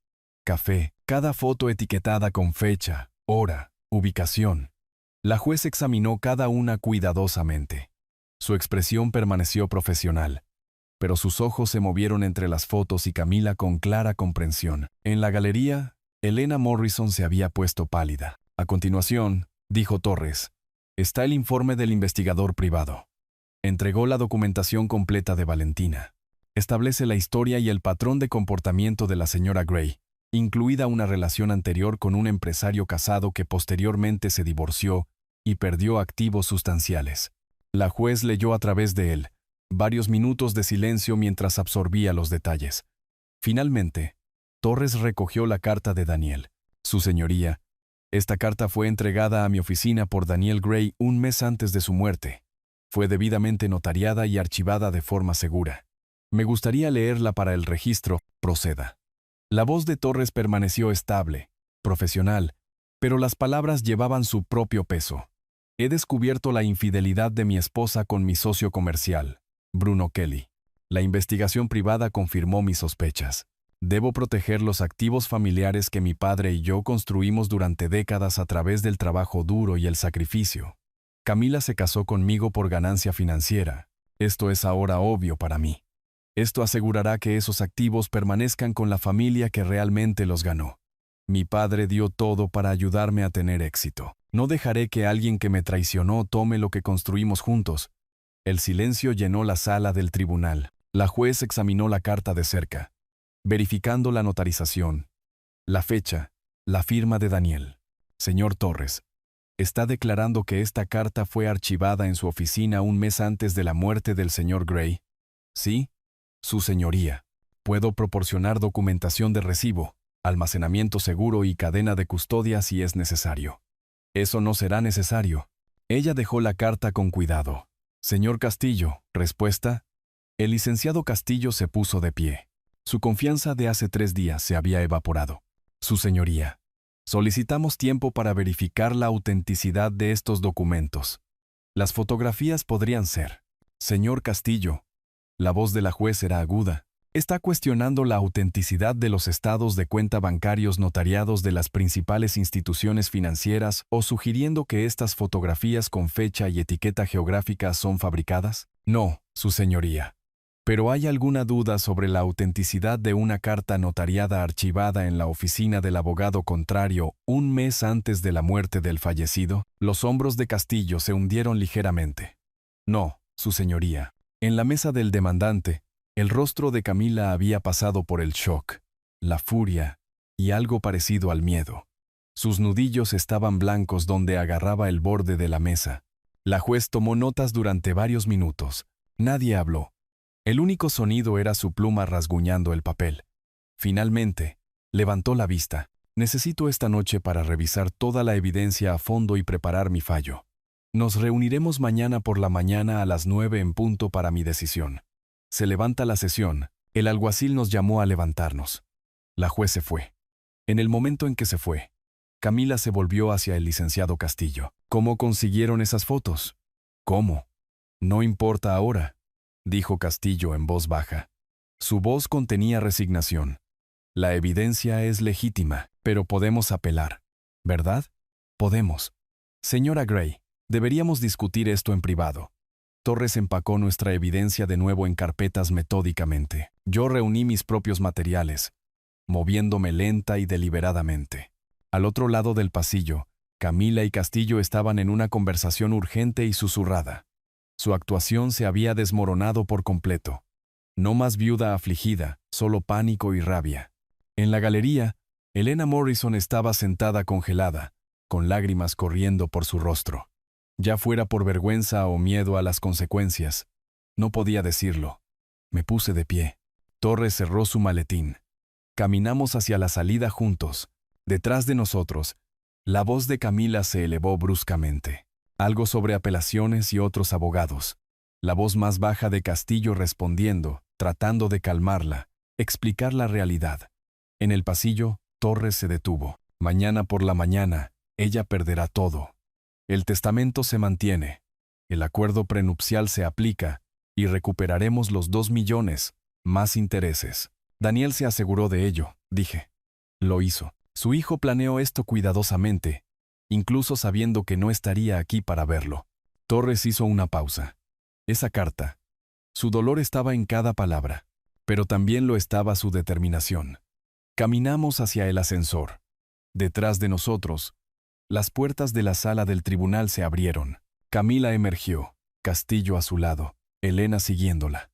café, cada foto etiquetada con fecha, hora, ubicación. La juez examinó cada una cuidadosamente. Su expresión permaneció profesional, pero sus ojos se movieron entre las fotos y Camila con clara comprensión. En la galería, Elena Morrison se había puesto pálida. A continuación, dijo Torres, está el informe del investigador privado. Entregó la documentación completa de Valentina. Establece la historia y el patrón de comportamiento de la señora Gray, incluida una relación anterior con un empresario casado que posteriormente se divorció y perdió activos sustanciales. La juez leyó a través de él, varios minutos de silencio mientras absorbía los detalles. Finalmente, Torres recogió la carta de Daniel. Su señoría, esta carta fue entregada a mi oficina por Daniel Gray un mes antes de su muerte. Fue debidamente notariada y archivada de forma segura. Me gustaría leerla para el registro. Proceda. La voz de Torres permaneció estable, profesional, pero las palabras llevaban su propio peso. He descubierto la infidelidad de mi esposa con mi socio comercial, Bruno Kelly. La investigación privada confirmó mis sospechas. Debo proteger los activos familiares que mi padre y yo construimos durante décadas a través del trabajo duro y el sacrificio. Camila se casó conmigo por ganancia financiera. Esto es ahora obvio para mí. Esto asegurará que esos activos permanezcan con la familia que realmente los ganó. Mi padre dio todo para ayudarme a tener éxito. No dejaré que alguien que me traicionó tome lo que construimos juntos. El silencio llenó la sala del tribunal. La juez examinó la carta de cerca, verificando la notarización, la fecha, la firma de Daniel. Señor Torres, está declarando que esta carta fue archivada en su oficina un mes antes de la muerte del señor Gray. Sí, su señoría. Puedo proporcionar documentación de recibo, almacenamiento seguro y cadena de custodia si es necesario. Eso no será necesario. Ella dejó la carta con cuidado. Señor Castillo, respuesta. El licenciado Castillo se puso de pie. Su confianza de hace 3 días se había evaporado. Su señoría, solicitamos tiempo para verificar la autenticidad de estos documentos. Las fotografías podrían ser. Señor Castillo, la voz de la juez era aguda. Está cuestionando la autenticidad de los estados de cuenta bancarios notariados de las principales instituciones financieras o sugiriendo que estas fotografías con fecha y etiqueta geográfica son fabricadas. No, su señoría. ¿Pero hay alguna duda sobre la autenticidad de una carta notariada archivada en la oficina del abogado contrario un mes antes de la muerte del fallecido? Los hombros de Castillo se hundieron ligeramente. No, su señoría. En la mesa del demandante, el rostro de Camila había pasado por el shock, la furia y algo parecido al miedo. Sus nudillos estaban blancos donde agarraba el borde de la mesa. La juez tomó notas durante varios minutos. Nadie habló. El único sonido era su pluma rasguñando el papel. Finalmente, levantó la vista. Necesito esta noche para revisar toda la evidencia a fondo y preparar mi fallo. Nos reuniremos mañana por la mañana a las 9 en punto para mi decisión. Se levanta la sesión. El alguacil nos llamó a levantarnos. La juez se fue. En el momento en que se fue, Camila se volvió hacia el licenciado Castillo. ¿Cómo consiguieron esas fotos? ¿Cómo? No importa ahora, dijo Castillo en voz baja. Su voz contenía resignación. La evidencia es legítima, pero podemos apelar. ¿Verdad? Podemos. Señora Gray, deberíamos discutir esto en privado. Torres empacó nuestra evidencia de nuevo en carpetas metódicamente. Yo reuní mis propios materiales, moviéndome lenta y deliberadamente. Al otro lado del pasillo, Camila y Castillo estaban en una conversación urgente y susurrada. Su actuación se había desmoronado por completo. No más viuda afligida, solo pánico y rabia. En la galería, Elena Morrison estaba sentada congelada, con lágrimas corriendo por su rostro. Ya fuera por vergüenza o miedo a las consecuencias. No podía decirlo. Me puse de pie. Torres cerró su maletín. Caminamos hacia la salida juntos. Detrás de nosotros, La voz de Camila se elevó bruscamente. Algo sobre apelaciones y otros abogados. La voz más baja de Castillo respondiendo, tratando de calmarla, explicar la realidad. En el pasillo, Torres se detuvo. Mañana por la mañana, ella perderá todo. El testamento se mantiene. El acuerdo prenupcial se aplica y recuperaremos los 2 millones, más intereses. Daniel se aseguró de ello, dije. Lo hizo. Su hijo planeó esto cuidadosamente, incluso sabiendo que no estaría aquí para verlo. Torres hizo una pausa. Esa carta. Su dolor estaba en cada palabra, pero también lo estaba su determinación. Caminamos hacia el ascensor. Detrás de nosotros, las puertas de la sala del tribunal se abrieron. Camila emergió, Castillo a su lado, Elena siguiéndola.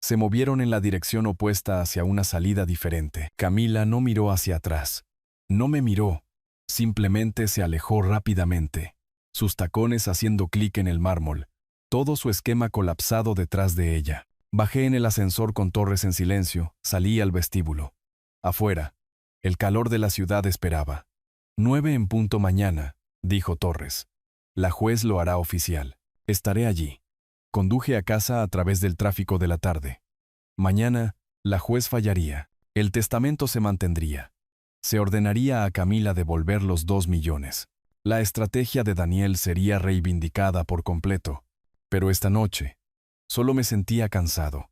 Se movieron en la dirección opuesta hacia una salida diferente. Camila no miró hacia atrás. No me miró, simplemente se alejó rápidamente, sus tacones haciendo clic en el mármol, todo su esquema colapsado detrás de ella. Bajé en el ascensor con Torres en silencio, salí al vestíbulo. Afuera, el calor de la ciudad esperaba. 9 en punto mañana, dijo Torres. La juez lo hará oficial. Estaré allí. Conduje a casa a través del tráfico de la tarde. Mañana, la juez fallaría. El testamento se mantendría. Se ordenaría a Camila devolver los 2 millones. La estrategia de Daniel sería reivindicada por completo. Pero esta noche, solo me sentía cansado.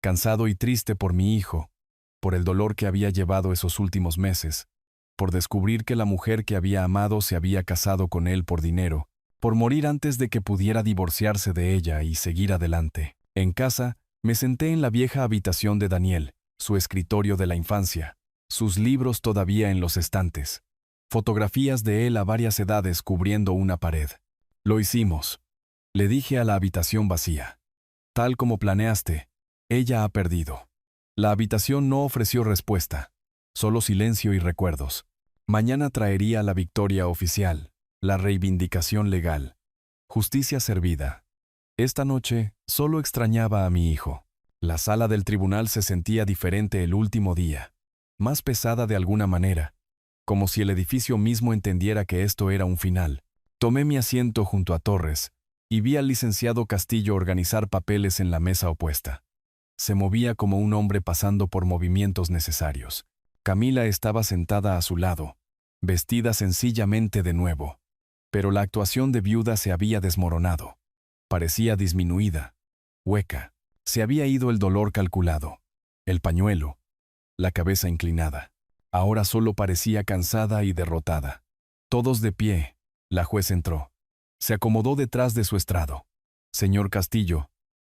Cansado y triste por mi hijo, por el dolor que había llevado esos últimos meses, por descubrir que la mujer que había amado se había casado con él por dinero, por morir antes de que pudiera divorciarse de ella y seguir adelante. En casa, me senté en la vieja habitación de Daniel, su escritorio de la infancia, sus libros todavía en los estantes, fotografías de él a varias edades cubriendo una pared. Lo hicimos. Le dije a la habitación vacía. Tal como planeaste, ella ha perdido. La habitación no ofreció respuesta, solo silencio y recuerdos. Mañana traería la victoria oficial, la reivindicación legal, justicia servida. Esta noche solo extrañaba a mi hijo. La sala del tribunal se sentía diferente el último día, más pesada de alguna manera, como si el edificio mismo entendiera que esto era un final. Tomé mi asiento junto a Torres y vi al licenciado Castillo organizar papeles en la mesa opuesta. Se movía como un hombre pasando por movimientos necesarios. Camila estaba sentada a su lado, vestida sencillamente de nuevo. Pero la actuación de viuda se había desmoronado. Parecía disminuida, hueca. Se había ido el dolor calculado, el pañuelo, la cabeza inclinada. Ahora solo parecía cansada y derrotada. Todos de pie, la juez entró. Se acomodó detrás de su estrado. Señor Castillo,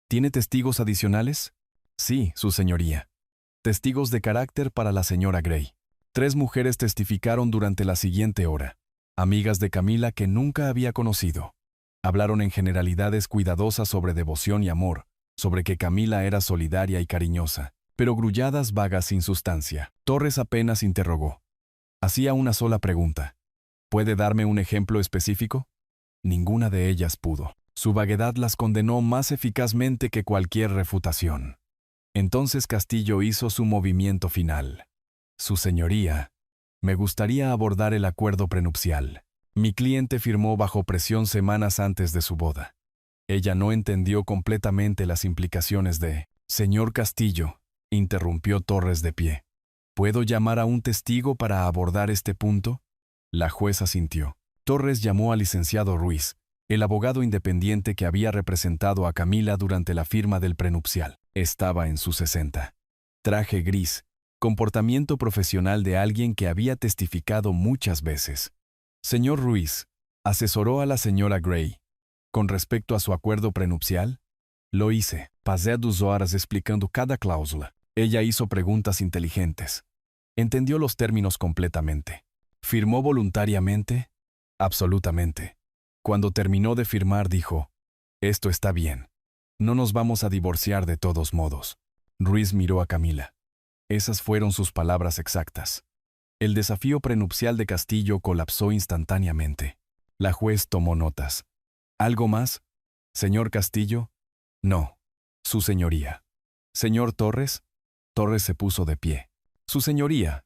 ¿tiene testigos adicionales? Sí, su señoría. Testigos de carácter para la señora Gray. 3 mujeres testificaron durante la siguiente hora, amigas de Camila que nunca había conocido. Hablaron en generalidades cuidadosas sobre devoción y amor, sobre que Camila era solidaria y cariñosa, pero grulladas vagas sin sustancia. Torres apenas interrogó. Hacía una sola pregunta. ¿Puede darme un ejemplo específico? Ninguna de ellas pudo. Su vaguedad las condenó más eficazmente que cualquier refutación. Entonces Castillo hizo su movimiento final. Su señoría, me gustaría abordar el acuerdo prenupcial. Mi cliente firmó bajo presión semanas antes de su boda. Ella no entendió completamente las implicaciones de... Señor Castillo, interrumpió Torres de pie. ¿Puedo llamar a un testigo para abordar este punto? La jueza asintió. Torres llamó al licenciado Ruiz, el abogado independiente que había representado a Camila durante la firma del prenupcial. Estaba en sus 60. Traje gris, comportamiento profesional de alguien que había testificado muchas veces. Señor Ruiz, asesoró a la señora Gray. Con respecto a su acuerdo prenupcial, lo hice. Pasé 2 horas explicando cada cláusula. Ella hizo preguntas inteligentes. Entendió los términos completamente. ¿Firmó voluntariamente? Absolutamente. Cuando terminó de firmar dijo, «Esto está bien. No nos vamos a divorciar de todos modos». Ruiz miró a Camila. Esas fueron sus palabras exactas. El desafío prenupcial de Castillo colapsó instantáneamente. La juez tomó notas. ¿Algo más? ¿Señor Castillo? No. Su señoría. ¿Señor Torres? Torres se puso de pie. Su señoría.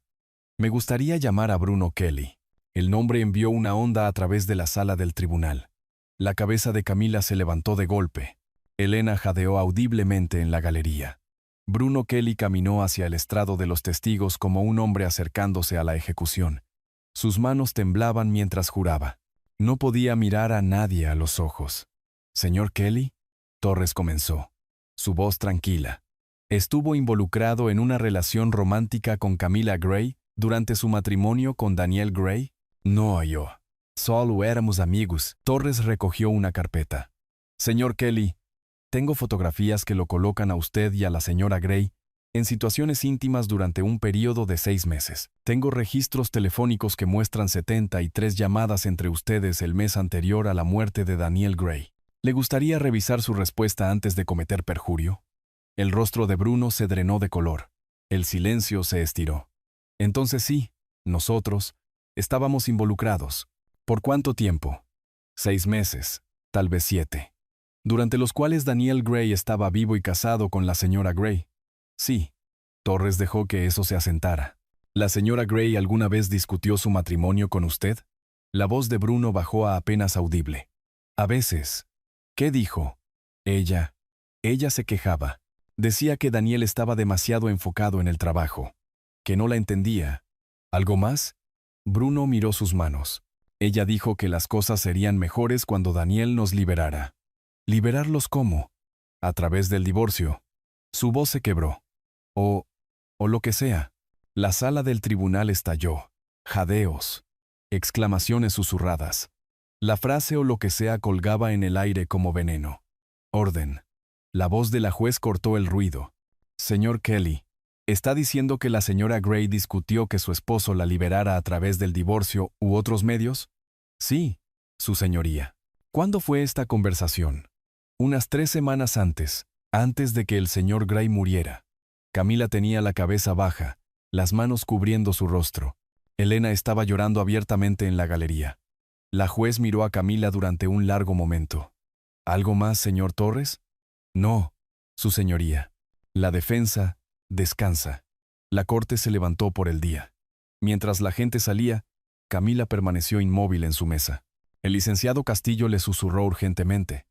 Me gustaría llamar a Bruno Kelly. El nombre envió una onda a través de la sala del tribunal. La cabeza de Camila se levantó de golpe. Elena jadeó audiblemente en la galería. Bruno Kelly caminó hacia el estrado de los testigos como un hombre acercándose a la ejecución. Sus manos temblaban mientras juraba. No podía mirar a nadie a los ojos. «Señor Kelly», Torres comenzó, su voz tranquila. «¿Estuvo involucrado en una relación romántica con Camila Gray durante su matrimonio con Daniel Gray?» «No, yo. Solo éramos amigos». Torres recogió una carpeta. «Señor Kelly, tengo fotografías que lo colocan a usted y a la señora Gray en situaciones íntimas durante un periodo de 6 meses. Tengo registros telefónicos que muestran 73 llamadas entre ustedes el mes anterior a la muerte de Daniel Gray. ¿Le gustaría revisar su respuesta antes de cometer perjurio?» El rostro de Bruno se drenó de color. El silencio se estiró. «Entonces sí, nosotros estábamos involucrados. ¿Por cuánto tiempo?» 6 meses, tal vez 7. Durante los cuales Daniel Gray estaba vivo y casado con la señora Gray. Sí. Torres dejó que eso se asentara. ¿La señora Gray alguna vez discutió su matrimonio con usted? La voz de Bruno bajó a apenas audible. A veces. ¿Qué dijo? Ella se quejaba. Decía que Daniel estaba demasiado enfocado en el trabajo. Que no la entendía. ¿Algo más? Bruno miró sus manos. Ella dijo que las cosas serían mejores cuando Daniel nos liberara. ¿Liberarlos cómo? A través del divorcio. Su voz se quebró. O lo que sea. La sala del tribunal estalló. Jadeos. Exclamaciones susurradas. La frase o lo que sea colgaba en el aire como veneno. Orden. La voz de la juez cortó el ruido. Señor Kelly, ¿está diciendo que la señora Gray discutió que su esposo la liberara a través del divorcio u otros medios? Sí, su señoría. ¿Cuándo fue esta conversación? Unas 3 semanas antes de que el señor Gray muriera. Camila tenía la cabeza baja, las manos cubriendo su rostro. Elena estaba llorando abiertamente en la galería. La juez miró a Camila durante un largo momento. ¿Algo más, señor Torres? No, su señoría. La defensa descansa. La corte se levantó por el día. Mientras la gente salía, Camila permaneció inmóvil en su mesa. El licenciado Castillo le susurró urgentemente,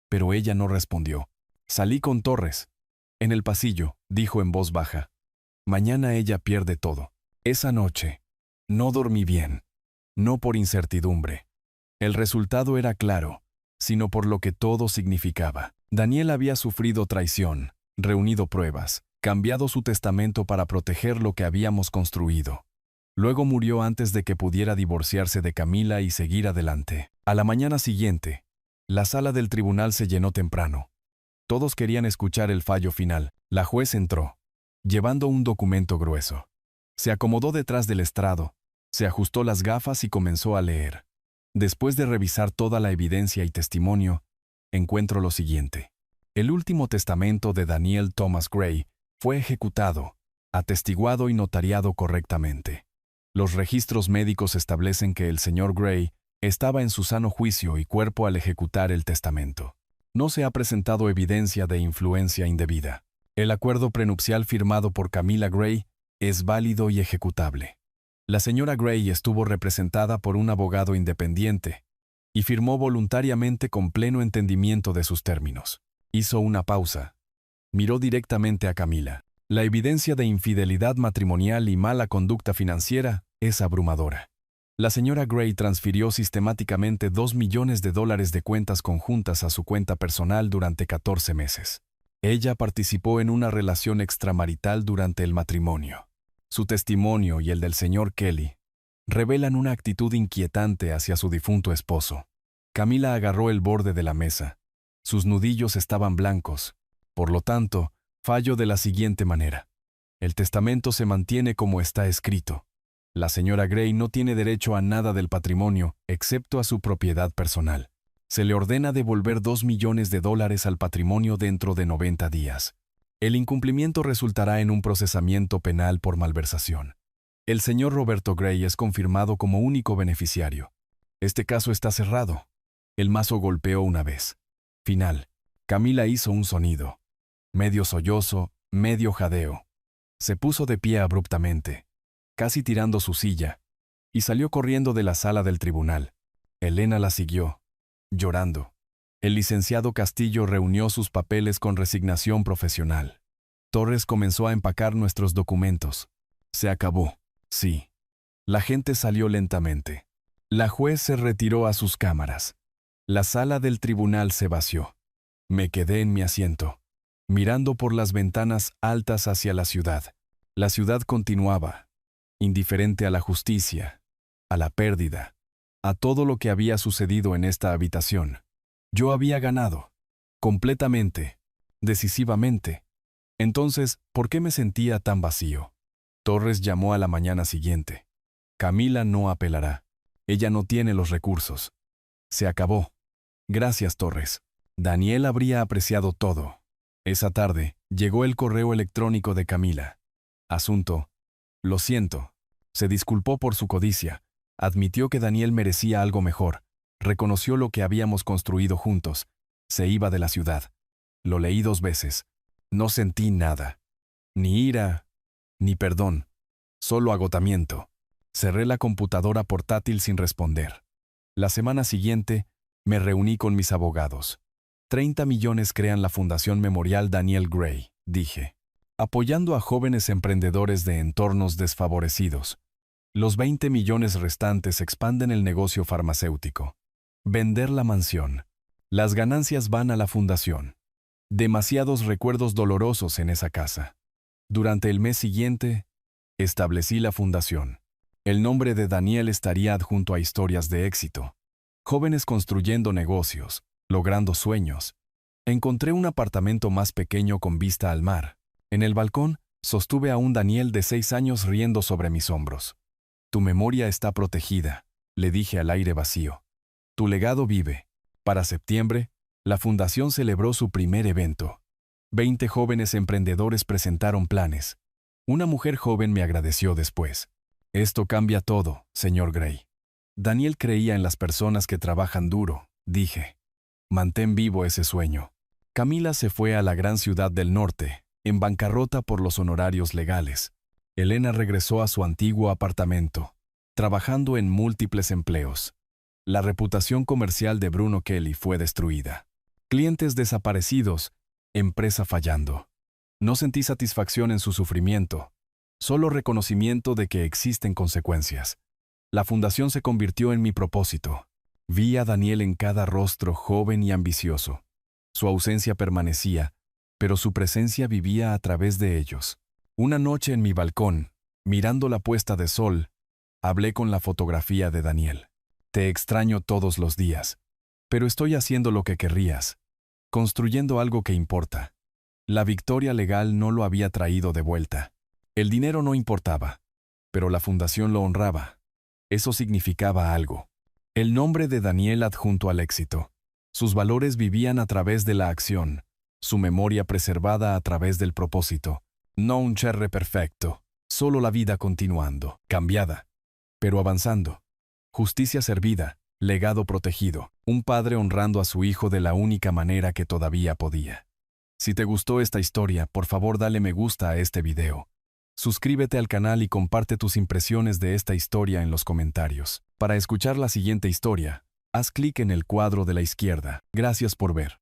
pero ella no respondió. Salí con Torres. En el pasillo, dijo en voz baja. Mañana ella pierde todo. Esa noche, no dormí bien. No por incertidumbre. El resultado era claro, sino por lo que todo significaba. Daniel había sufrido traición, reunido pruebas, cambiado su testamento para proteger lo que habíamos construido. Luego murió antes de que pudiera divorciarse de Camila y seguir adelante. A la mañana siguiente, la sala del tribunal se llenó temprano. Todos querían escuchar el fallo final. La juez entró, llevando un documento grueso. Se acomodó detrás del estrado, se ajustó las gafas y comenzó a leer. Después de revisar toda la evidencia y testimonio, encuentro lo siguiente. El último testamento de Daniel Thomas Gray fue ejecutado, atestiguado y notariado correctamente. Los registros médicos establecen que el señor Gray estaba en su sano juicio y cuerpo al ejecutar el testamento. No se ha presentado evidencia de influencia indebida. El acuerdo prenupcial firmado por Camila Gray es válido y ejecutable. La señora Gray estuvo representada por un abogado independiente y firmó voluntariamente con pleno entendimiento de sus términos. Hizo una pausa. Miró directamente a Camila. La evidencia de infidelidad matrimonial y mala conducta financiera es abrumadora. La señora Gray transfirió sistemáticamente $2 millones de cuentas conjuntas a su cuenta personal durante 14 meses. Ella participó en una relación extramarital durante el matrimonio. Su testimonio y el del señor Kelly revelan una actitud inquietante hacia su difunto esposo. Camila agarró el borde de la mesa. Sus nudillos estaban blancos. Por lo tanto, fallo de la siguiente manera. El testamento se mantiene como está escrito. La señora Gray no tiene derecho a nada del patrimonio, excepto a su propiedad personal. Se le ordena devolver $2 millones al patrimonio dentro de 90 días. El incumplimiento resultará en un procesamiento penal por malversación. El señor Roberto Gray es confirmado como único beneficiario. Este caso está cerrado. El mazo golpeó una vez. Final. Camila hizo un sonido. Medio sollozo, medio jadeo. Se puso de pie abruptamente, casi tirando su silla. y salió corriendo de la sala del tribunal. Elena la siguió, llorando. El licenciado Castillo reunió sus papeles con resignación profesional. Torres comenzó a empacar nuestros documentos. Se acabó. Sí. La gente salió lentamente. La juez se retiró a sus cámaras. La sala del tribunal se vació. Me quedé en mi asiento, mirando por las ventanas altas hacia la ciudad. La ciudad continuaba, indiferente a la justicia, a la pérdida, a todo lo que había sucedido en esta habitación. Yo había ganado, completamente, decisivamente. Entonces, ¿por qué me sentía tan vacío? Torres llamó a la mañana siguiente. Camila no apelará. Ella no tiene los recursos. Se acabó. Gracias, Torres. Daniel habría apreciado todo. Esa tarde, llegó el correo electrónico de Camila. Asunto: lo siento. Se disculpó por su codicia. Admitió que Daniel merecía algo mejor. Reconoció lo que habíamos construido juntos. Se iba de la ciudad. Lo leí 2 veces. No sentí nada. Ni ira, ni perdón. Solo agotamiento. Cerré la computadora portátil sin responder. La semana siguiente, me reuní con mis abogados. 30 millones crean la Fundación Memorial Daniel Gray, dije, apoyando a jóvenes emprendedores de entornos desfavorecidos. Los 20 millones restantes expanden el negocio farmacéutico. Vender la mansión. Las ganancias van a la fundación. Demasiados recuerdos dolorosos en esa casa. Durante el mes siguiente, establecí la fundación. El nombre de Daniel estaría adjunto a historias de éxito. Jóvenes construyendo negocios, logrando sueños. Encontré un apartamento más pequeño con vista al mar. En el balcón, sostuve a un Daniel de 6 años riendo sobre mis hombros. Tu memoria está protegida, le dije al aire vacío. Tu legado vive. Para septiembre, la fundación celebró su primer evento. 20 jóvenes emprendedores presentaron planes. Una mujer joven me agradeció después. Esto cambia todo, señor Gray. Daniel creía en las personas que trabajan duro, dije. Mantén vivo ese sueño. Camila se fue a la gran ciudad del norte, en bancarrota por los honorarios legales. Elena regresó a su antiguo apartamento, trabajando en múltiples empleos. La reputación comercial de Bruno Kelly fue destruida. Clientes desaparecidos, empresa fallando. No sentí satisfacción en su sufrimiento, solo reconocimiento de que existen consecuencias. La fundación se convirtió en mi propósito. Vi a Daniel en cada rostro joven y ambicioso. Su ausencia permanecía, pero su presencia vivía a través de ellos. Una noche en mi balcón, mirando la puesta de sol, hablé con la fotografía de Daniel. Te extraño todos los días, pero estoy haciendo lo que querrías, construyendo algo que importa. La victoria legal no lo había traído de vuelta. El dinero no importaba, pero la fundación lo honraba. Eso significaba algo. El nombre de Daniel adjunto al éxito. Sus valores vivían a través de la acción, su memoria preservada a través del propósito. No un cherre perfecto, solo la vida continuando, cambiada, pero avanzando. Justicia servida, legado protegido, un padre honrando a su hijo de la única manera que todavía podía. Si te gustó esta historia, por favor dale me gusta a este video. Suscríbete al canal y comparte tus impresiones de esta historia en los comentarios. Para escuchar la siguiente historia, haz clic en el cuadro de la izquierda. Gracias por ver.